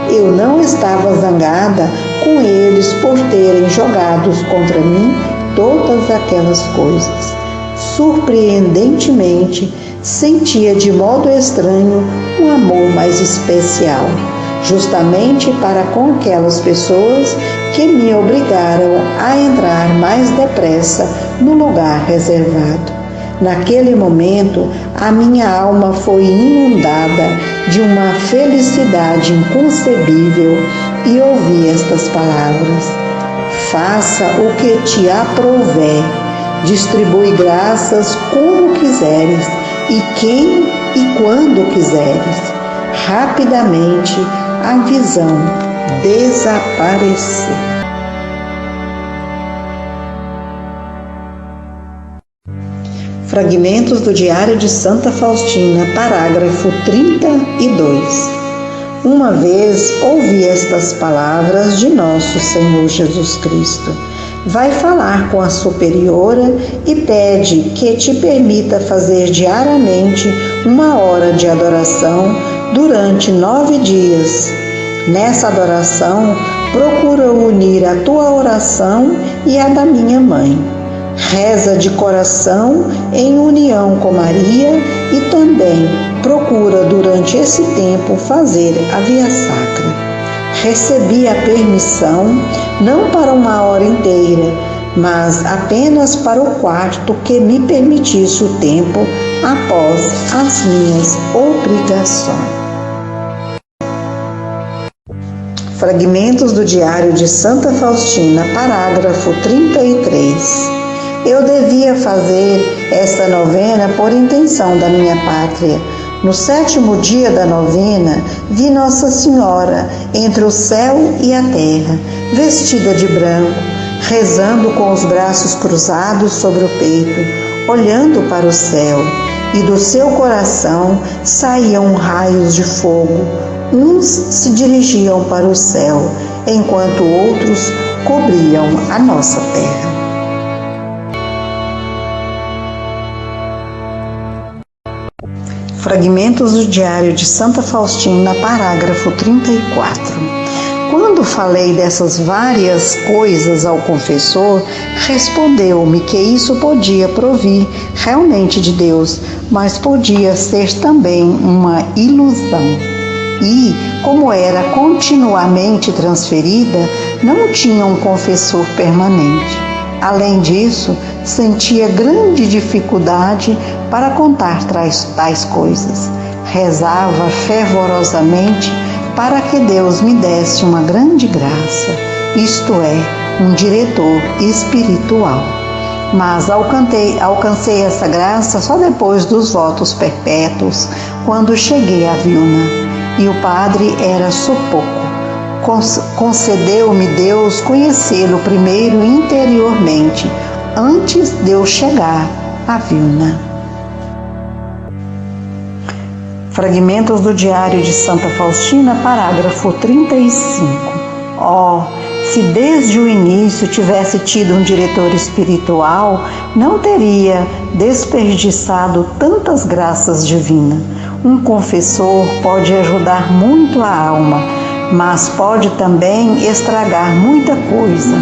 Eu não estava zangada com eles por terem jogado contra mim todas aquelas coisas. Surpreendentemente, sentia de modo estranho um amor mais especial, justamente para com aquelas pessoas que me obrigaram a entrar mais depressa no lugar reservado. Naquele momento, a minha alma foi inundada de uma felicidade inconcebível e ouvi estas palavras: faça o que te aprouver, distribui graças como quiseres e quem e quando quiseres. Rapidamente, a visão desapareceu. Fragmentos do Diário de Santa Faustina, parágrafo 32. Uma vez ouvi estas palavras de nosso Senhor Jesus Cristo: vai falar com a superiora e pede que te permita fazer diariamente 1 hora de adoração durante 9 dias. Nessa adoração, procura unir a tua oração e a da minha mãe. Reza de coração em união com Maria e também procura durante esse tempo fazer a via sacra. Recebi a permissão não para 1 hora inteira, mas apenas para o quarto que me permitisse o tempo após as minhas obrigações. Fragmentos do Diário de Santa Faustina, parágrafo 33. Eu devia fazer esta novena por intenção da minha pátria. No 7º dia da novena, vi Nossa Senhora entre o céu e a terra, vestida de branco, rezando com os braços cruzados sobre o peito, olhando para o céu, e do seu coração saíam raios de fogo. Uns se dirigiam para o céu, enquanto outros cobriam a nossa terra. Fragmentos do Diário de Santa Faustina, parágrafo 34. Quando falei dessas várias coisas ao confessor, respondeu-me que isso podia provir realmente de Deus, mas podia ser também uma ilusão. E, como era continuamente transferida, não tinha um confessor permanente. Além disso, sentia grande dificuldade para contar tais coisas. Rezava fervorosamente para que Deus me desse uma grande graça, isto é, um diretor espiritual. Mas alcancei essa graça só depois dos votos perpétuos, quando cheguei a Vilna. E o padre era Sopoco. Concedeu-me Deus conhecê-lo primeiro interiormente, antes de eu chegar a Vilna. Fragmentos do Diário de Santa Faustina, parágrafo 35. Se desde o início tivesse tido um diretor espiritual, não teria desperdiçado tantas graças divinas. Um confessor pode ajudar muito a alma, mas pode também estragar muita coisa.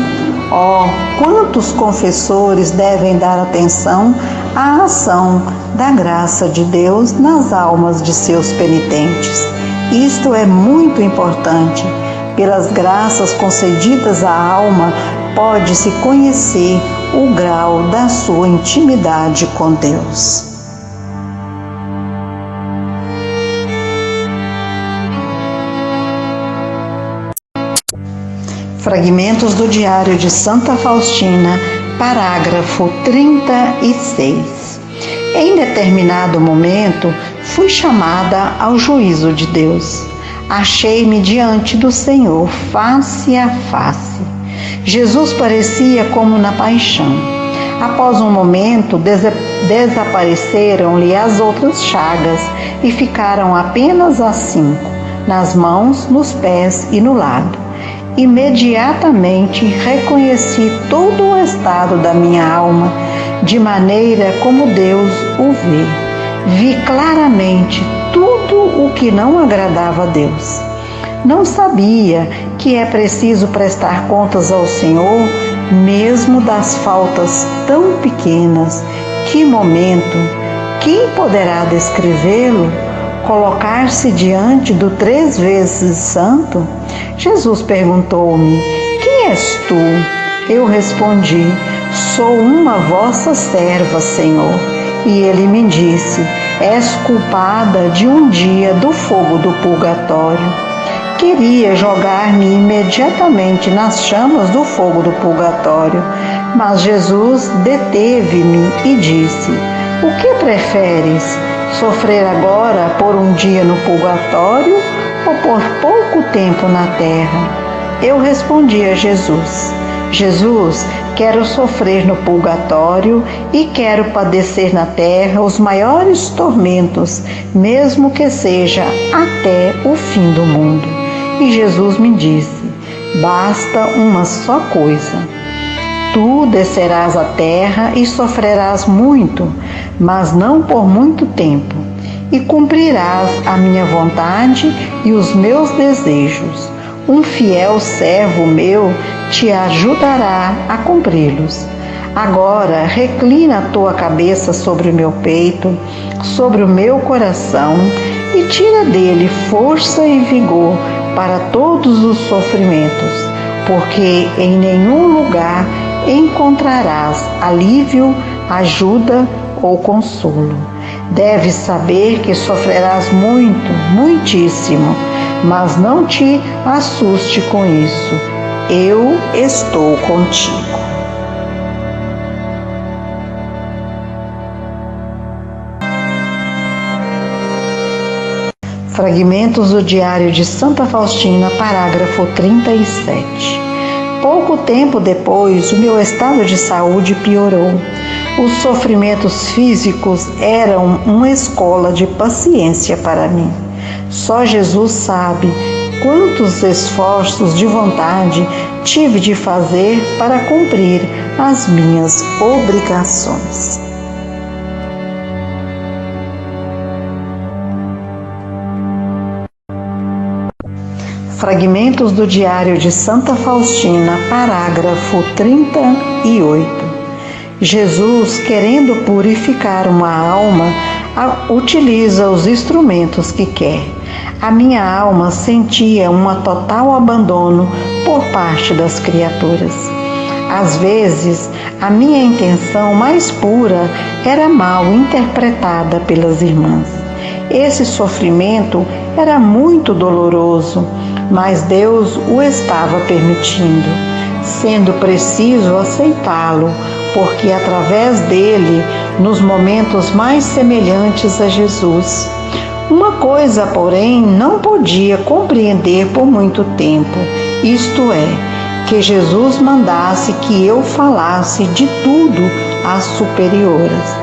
Quantos confessores devem dar atenção à ação da graça de Deus nas almas de seus penitentes. Isto é muito importante. Pelas graças concedidas à alma, pode-se conhecer o grau da sua intimidade com Deus. Fragmentos do Diário de Santa Faustina, parágrafo 36. Em determinado momento, fui chamada ao juízo de Deus. Achei-me diante do Senhor, face a face. Jesus parecia como na paixão. Após um momento, desapareceram-lhe as outras chagas e ficaram apenas as 5, nas mãos, nos pés e no lado. Imediatamente reconheci todo o estado da minha alma, de maneira como Deus o vê. Vi claramente tudo o que não agradava a Deus. Não sabia que é preciso prestar contas ao Senhor, mesmo das faltas tão pequenas. Que momento! Quem poderá descrevê-lo? Colocar-se diante do 3 vezes santo? Jesus perguntou-me: quem és tu? Eu respondi: sou uma vossa serva, Senhor. E ele me disse: és culpada de um dia do fogo do purgatório. Queria jogar-me imediatamente nas chamas do fogo do purgatório, mas Jesus deteve-me e disse: o que preferes? Sofrer agora por um dia no purgatório ou por pouco tempo na terra? Eu respondi a Jesus: Jesus, quero sofrer no purgatório e quero padecer na terra os maiores tormentos, mesmo que seja até o fim do mundo. E Jesus me disse: basta uma só coisa. Tu descerás à terra e sofrerás muito, mas não por muito tempo, e cumprirás a minha vontade e os meus desejos. Um fiel servo meu te ajudará a cumpri-los. Agora reclina a tua cabeça sobre o meu peito, sobre o meu coração, e tira dele força e vigor para todos os sofrimentos, porque em nenhum lugar encontrarás alívio, ajuda ou consolo. Deves saber que sofrerás muito, muitíssimo, mas não te assuste com isso. Eu estou contigo. Fragmentos do Diário de Santa Faustina, parágrafo 37. Pouco tempo depois, o meu estado de saúde piorou. Os sofrimentos físicos eram uma escola de paciência para mim. Só Jesus sabe quantos esforços de vontade tive de fazer para cumprir as minhas obrigações. Fragmentos do Diário de Santa Faustina, parágrafo 38. Jesus, querendo purificar uma alma, utiliza os instrumentos que quer. A minha alma sentia um total abandono por parte das criaturas. Às vezes, a minha intenção mais pura era mal interpretada pelas irmãs. Esse sofrimento era muito doloroso, mas Deus o estava permitindo, sendo preciso aceitá-lo, porque através dele, nos momentos mais semelhantes a Jesus. Uma coisa, porém, não podia compreender por muito tempo, isto é, que Jesus mandasse que eu falasse de tudo às superioras.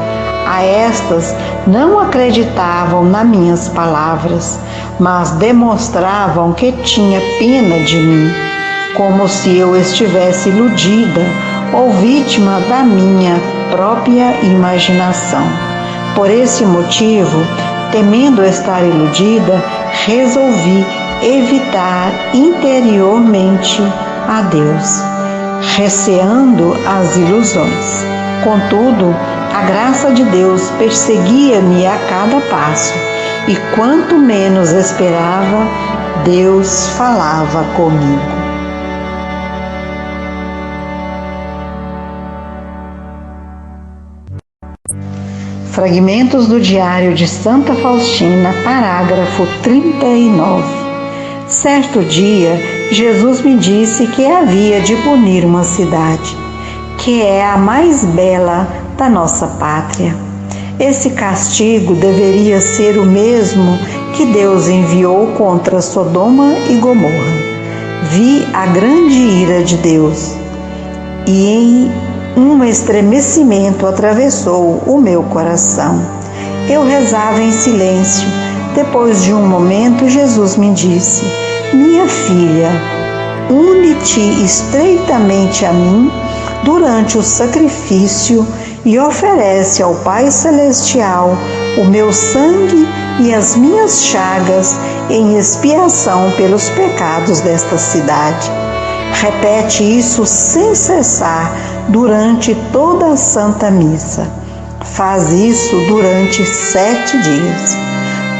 A estas não acreditavam nas minhas palavras, mas demonstravam que tinha pena de mim, como se eu estivesse iludida ou vítima da minha própria imaginação. Por esse motivo, Temendo estar iludida, resolvi evitar interiormente a Deus, receando as ilusões. Contudo, a graça de Deus perseguia-me a cada passo, e quanto menos esperava, Deus falava comigo. Fragmentos do Diário de Santa Faustina, parágrafo 39. Certo dia, Jesus me disse que havia de punir uma cidade, que é a mais bela da nossa pátria. Esse castigo deveria ser o mesmo que Deus enviou contra Sodoma e Gomorra. Vi a grande ira de Deus e em um estremecimento atravessou o meu coração. Eu rezava em silêncio. Depois de um momento, Jesus me disse: minha filha, une-te estreitamente a mim durante o sacrifício e oferece ao Pai Celestial o meu sangue e as minhas chagas em expiação pelos pecados desta cidade. Repete isso sem cessar durante toda a Santa Missa. Faz isso durante 7 dias.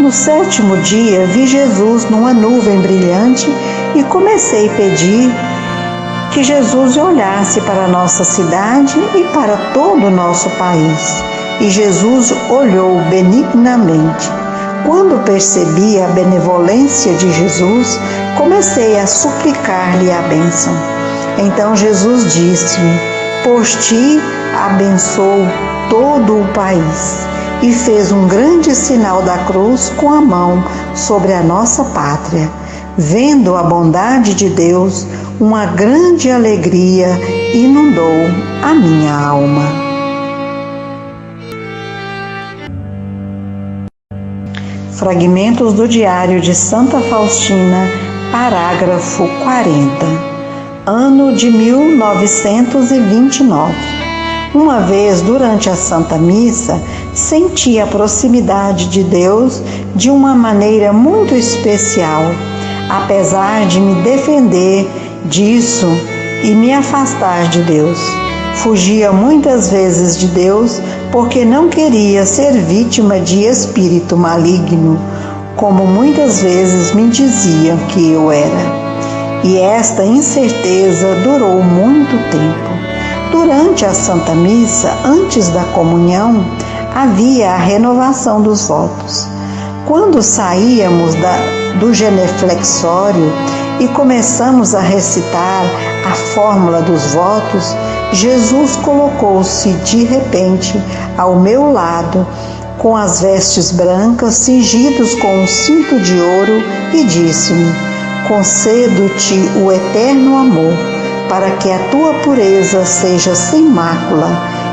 No 7º dia, vi Jesus numa nuvem brilhante e comecei a pedir que Jesus olhasse para a nossa cidade e para todo o nosso país. E Jesus olhou benignamente. Quando percebi a benevolência de Jesus, comecei a suplicar-lhe a bênção. Então Jesus disse-me: por ti abençoo todo o país. E fez um grande sinal da cruz com a mão sobre a nossa pátria. Vendo a bondade de Deus, uma grande alegria inundou a minha alma. Fragmentos do Diário de Santa Faustina, parágrafo 40. Ano de 1929. Uma vez, durante a Santa Missa, senti a proximidade de Deus de uma maneira muito especial. Apesar de me defender disso e me afastar de Deus, fugia muitas vezes de Deus porque não queria ser vítima de espírito maligno, como muitas vezes me diziam que eu era. E esta incerteza durou muito tempo. Durante a Santa Missa, antes da comunhão, havia a renovação dos votos. Quando saíamos do genuflexório e começamos a recitar a fórmula dos votos, Jesus colocou-se de repente ao meu lado, com as vestes brancas, cingidos com um cinto de ouro, e disse-me: concedo-te o eterno amor, para que a tua pureza seja sem mácula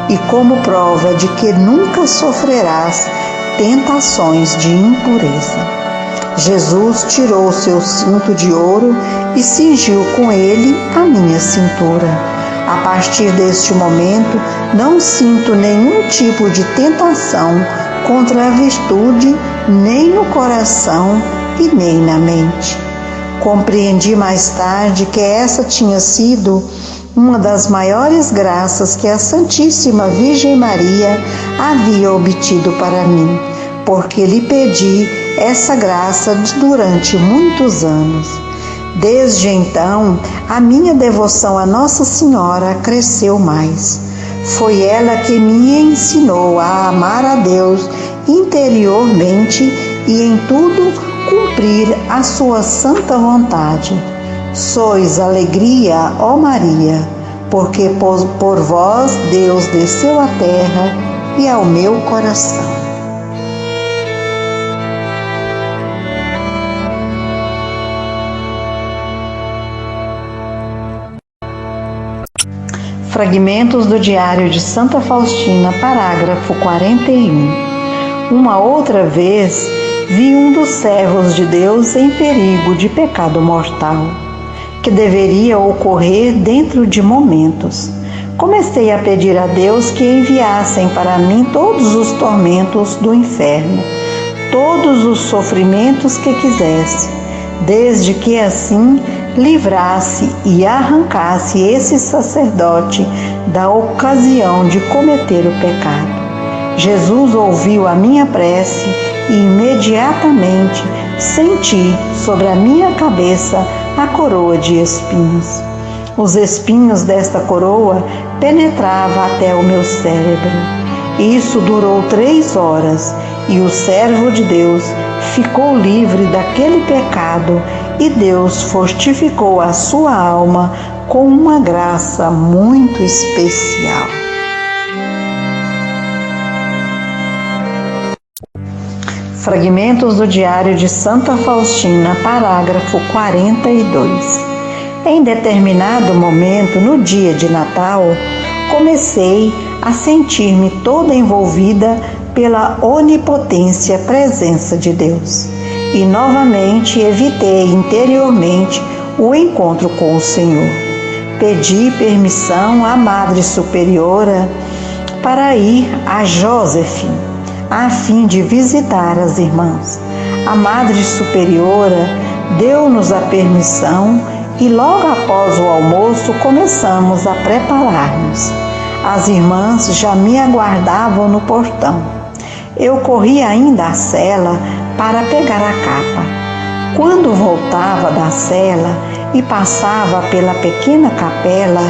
e como prova de que nunca sofrerás tentações de impureza. Jesus tirou seu cinto de ouro e cingiu com ele a minha cintura. A partir deste momento, não sinto nenhum tipo de tentação contra a virtude, nem no coração e nem na mente. Compreendi mais tarde que essa tinha sido uma das maiores graças que a Santíssima Virgem Maria havia obtido para mim, porque lhe pedi essa graça durante muitos anos. Desde então, a minha devoção a Nossa Senhora cresceu mais. Foi ela que me ensinou a amar a Deus interiormente e em tudo cumprir a sua santa vontade. Sois alegria, ó Maria, porque por vós Deus desceu à terra e ao meu coração. Fragmentos do Diário de Santa Faustina, parágrafo 41. Uma outra vez, vi um dos servos de Deus em perigo de pecado mortal, que deveria ocorrer dentro de momentos. Comecei a pedir a Deus que enviassem para mim todos os tormentos do inferno, todos os sofrimentos que quisesse, desde que assim livrasse e arrancasse esse sacerdote da ocasião de cometer o pecado. Jesus ouviu a minha prece e imediatamente senti sobre a minha cabeça a coroa de espinhos. Os espinhos desta coroa penetravam até o meu cérebro. Isso durou 3 horas e o servo de Deus ficou livre daquele pecado e Deus fortificou a sua alma com uma graça muito especial. Fragmentos do Diário de Santa Faustina, parágrafo 42. Em determinado momento, no dia de Natal, comecei a sentir-me toda envolvida pela onipotência presença de Deus. E novamente evitei interiormente o encontro com o Senhor. Pedi permissão à Madre Superiora para ir a Joseph, a fim de visitar as irmãs. A Madre Superiora deu-nos a permissão e logo após o almoço começamos a preparar-nos. As irmãs já me aguardavam no portão. Eu corri ainda à cela para pegar a capa. Quando voltava da cela e passava pela pequena capela,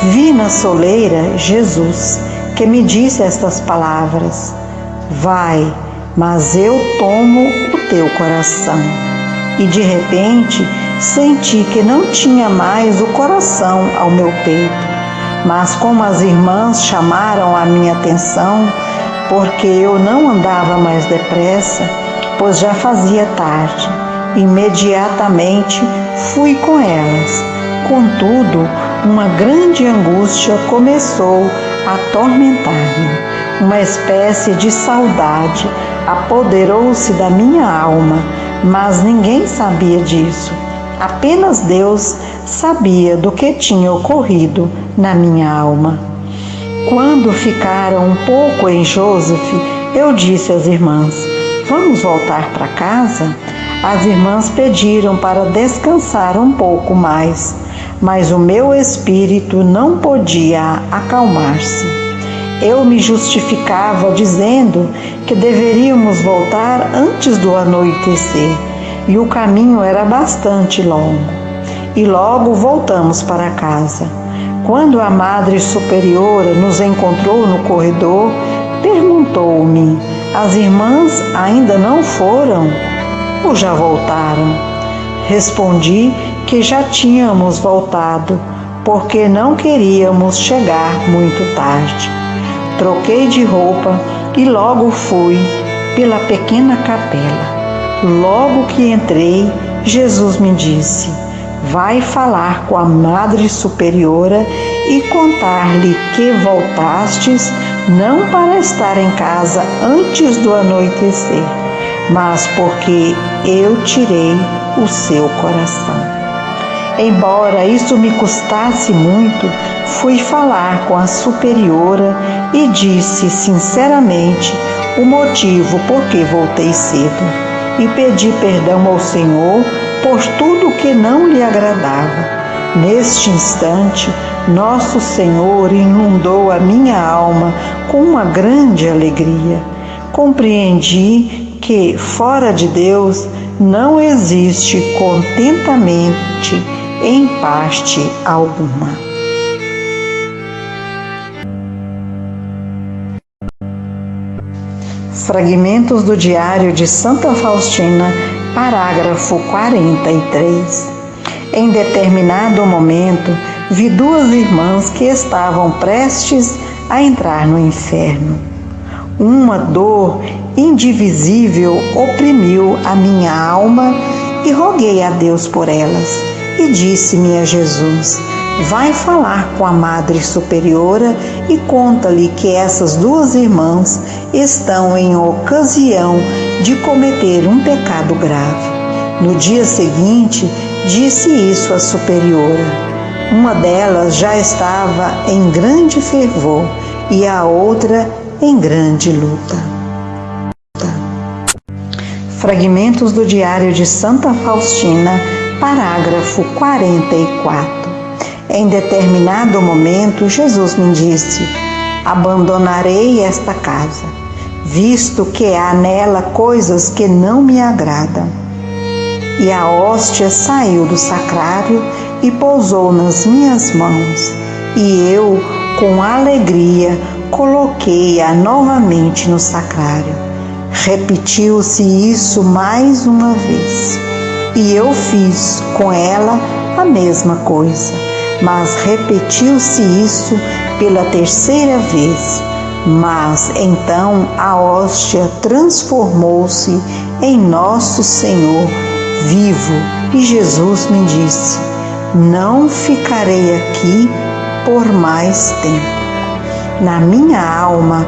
vi na soleira Jesus, que me disse estas palavras: vai, mas eu tomo o teu coração. E de repente senti que não tinha mais o coração ao meu peito. Mas como as irmãs chamaram a minha atenção, porque eu não andava mais depressa, pois já fazia tarde, imediatamente fui com elas. Contudo, uma grande angústia começou a atormentar-me. Uma espécie de saudade apoderou-se da minha alma, mas ninguém sabia disso. Apenas Deus sabia do que tinha ocorrido na minha alma. Quando ficaram um pouco em Joseph, eu disse às irmãs: vamos voltar para casa? As irmãs pediram para descansar um pouco mais, mas o meu espírito não podia acalmar-se. Eu me justificava dizendo que deveríamos voltar antes do anoitecer, e o caminho era bastante longo. E logo voltamos para casa. Quando a Madre Superiora nos encontrou no corredor, perguntou-me: as irmãs ainda não foram ou já voltaram? Respondi que já tínhamos voltado, porque não queríamos chegar muito tarde. Troquei de roupa e logo fui pela pequena capela. Logo que entrei, Jesus me disse: vai falar com a Madre Superiora e contar-lhe que voltastes não para estar em casa antes do anoitecer, mas porque eu tirei o seu coração. Embora isso me custasse muito, fui falar com a superiora e disse sinceramente o motivo por que voltei cedo e pedi perdão ao Senhor por tudo que não lhe agradava. Neste instante, Nosso Senhor inundou a minha alma com uma grande alegria. Compreendi que, fora de Deus, não existe contentamento em parte alguma. Fragmentos do Diário de Santa Faustina, parágrafo 43. Em determinado momento, vi 2 irmãs que estavam prestes a entrar no inferno. Uma dor indivisível oprimiu a minha alma e roguei a Deus por elas. E disse-me a Jesus: vai falar com a Madre Superiora e conta-lhe que essas 2 irmãs estão em ocasião de cometer um pecado grave. No dia seguinte, disse isso à superiora. Uma delas já estava em grande fervor e a outra em grande luta. Fragmentos do Diário de Santa Faustina, parágrafo 44. Em determinado momento, Jesus me disse: abandonarei esta casa, visto que há nela coisas que não me agradam. E a hóstia saiu do sacrário e pousou nas minhas mãos, e eu, com alegria, coloquei-a novamente no sacrário. Repetiu-se isso mais uma vez, e eu fiz com ela a mesma coisa, mas repetiu-se isso pela terceira vez. Mas então a hóstia transformou-se em Nosso Senhor vivo, e Jesus me disse: não ficarei aqui por mais tempo. Na minha alma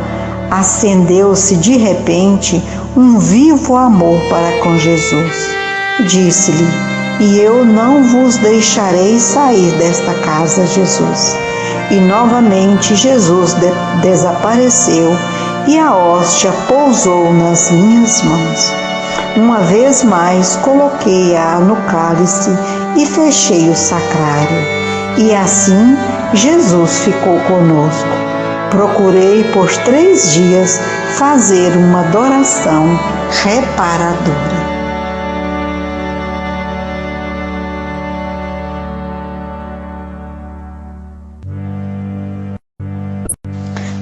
acendeu-se de repente um vivo amor para com Jesus. Disse-lhe: e eu não vos deixarei sair desta casa, Jesus. E novamente Jesus desapareceu e a hóstia pousou nas minhas mãos. Uma vez mais coloquei-a no cálice e fechei o sacrário. E assim Jesus ficou conosco. Procurei por 3 dias fazer uma adoração reparadora.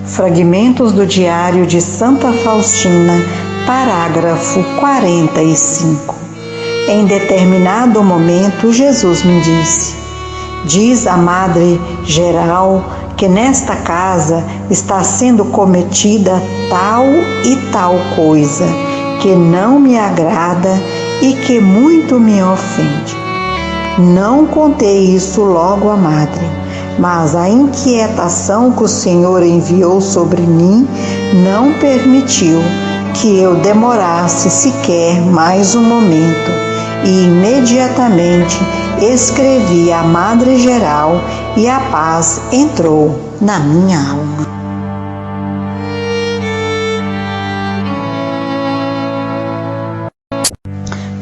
Fragmentos do Diário de Santa Faustina, parágrafo 45. Em determinado momento, Jesus me disse: diz a Madre Geral que nesta casa está sendo cometida tal e tal coisa que não me agrada e que muito me ofende. Não contei isso logo à Madre, mas a inquietação que o Senhor enviou sobre mim não permitiu que eu demorasse sequer mais um momento, e imediatamente escrevi à Madre Geral e a paz entrou na minha alma.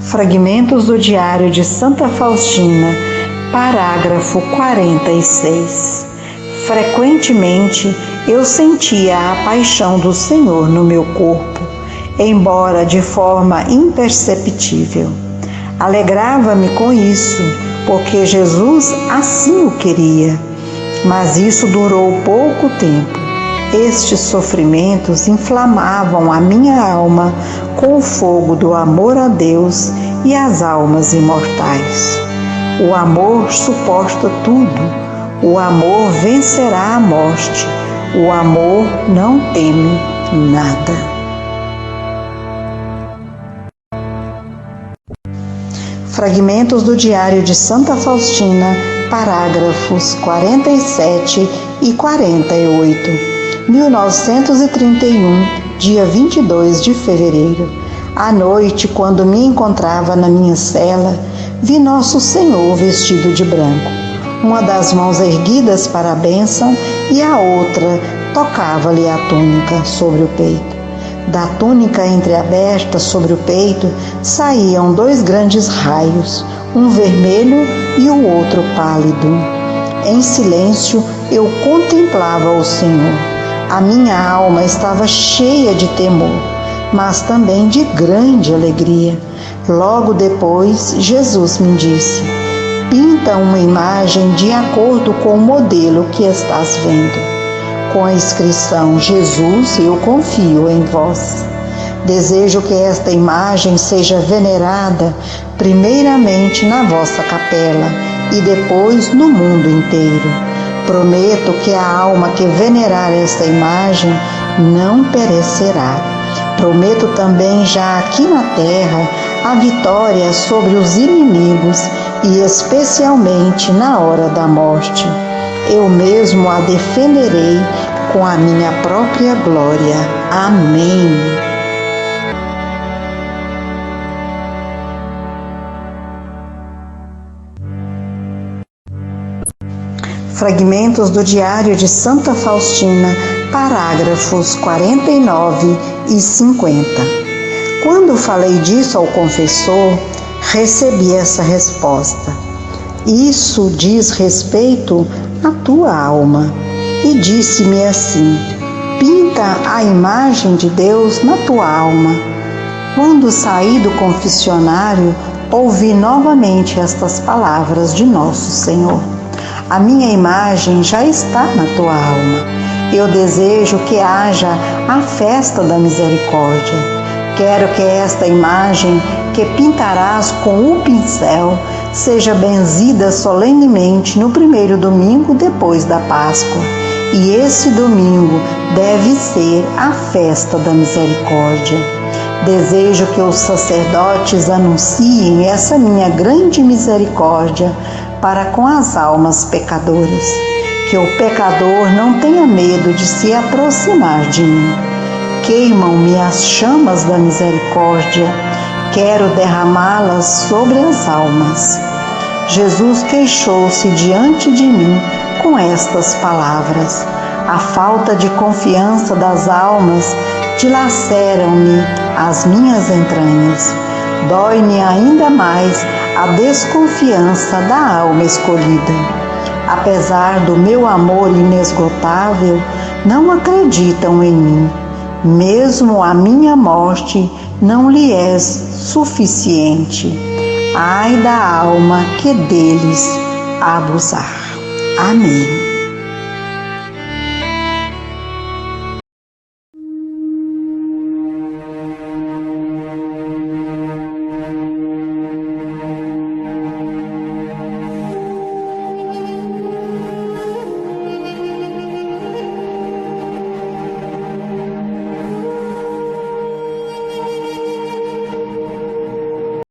Fragmentos do Diário de Santa Faustina, parágrafo 46. Frequentemente eu sentia a paixão do Senhor no meu corpo, embora de forma imperceptível. Alegrava-me com isso, porque Jesus assim o queria. Mas isso durou pouco tempo. Estes sofrimentos inflamavam a minha alma com o fogo do amor a Deus e às almas imortais. O amor suporta tudo. O amor vencerá a morte. O amor não teme nada. Fragmentos do Diário de Santa Faustina, parágrafos 47 e 48. 1931, dia 22 de fevereiro. À noite, quando me encontrava na minha cela, vi Nosso Senhor vestido de branco. Uma das mãos erguidas para a bênção e a outra tocava-lhe a túnica sobre o peito. Da túnica entreaberta sobre o peito saíam 2 grandes raios, um vermelho e o outro pálido. Em silêncio eu contemplava o Senhor. A minha alma estava cheia de temor, mas também de grande alegria. Logo depois, Jesus me disse: pinta uma imagem de acordo com o modelo que estás vendo, com a inscrição: Jesus, eu confio em vós. Desejo que esta imagem seja venerada primeiramente na vossa capela e depois no mundo inteiro. Prometo que a alma que venerar esta imagem não perecerá. Prometo também já aqui na terra a vitória sobre os inimigos e especialmente na hora da morte. Eu mesmo a defenderei com a minha própria glória. Amém. Fragmentos do Diário de Santa Faustina, parágrafos 49 e 50. Quando Quando falei disso ao confessor, recebi essa resposta: isso diz respeito à tua alma. E disse-me assim: pinta a imagem de Deus na tua alma. Quando saí do confessionário, ouvi novamente estas palavras de nosso Senhor: a minha imagem já está na tua alma. Eu desejo que haja a festa da misericórdia. Quero que esta imagem que pintarás com o pincel seja benzida solenemente no primeiro domingo depois da Páscoa. E esse domingo deve ser a festa da misericórdia. Desejo que os sacerdotes anunciem essa minha grande misericórdia para com as almas pecadoras. Que o pecador não tenha medo de se aproximar de mim. Queimam-me as chamas da misericórdia, quero derramá-las sobre as almas. Jesus queixou-se diante de mim com estas palavras: a falta de confiança das almas dilaceram-me as minhas entranhas. Dói-me ainda mais a desconfiança da alma escolhida. Apesar do meu amor inesgotável, não acreditam em mim. Mesmo a minha morte não lhe é suficiente. Ai da alma que deles abusar. Amém.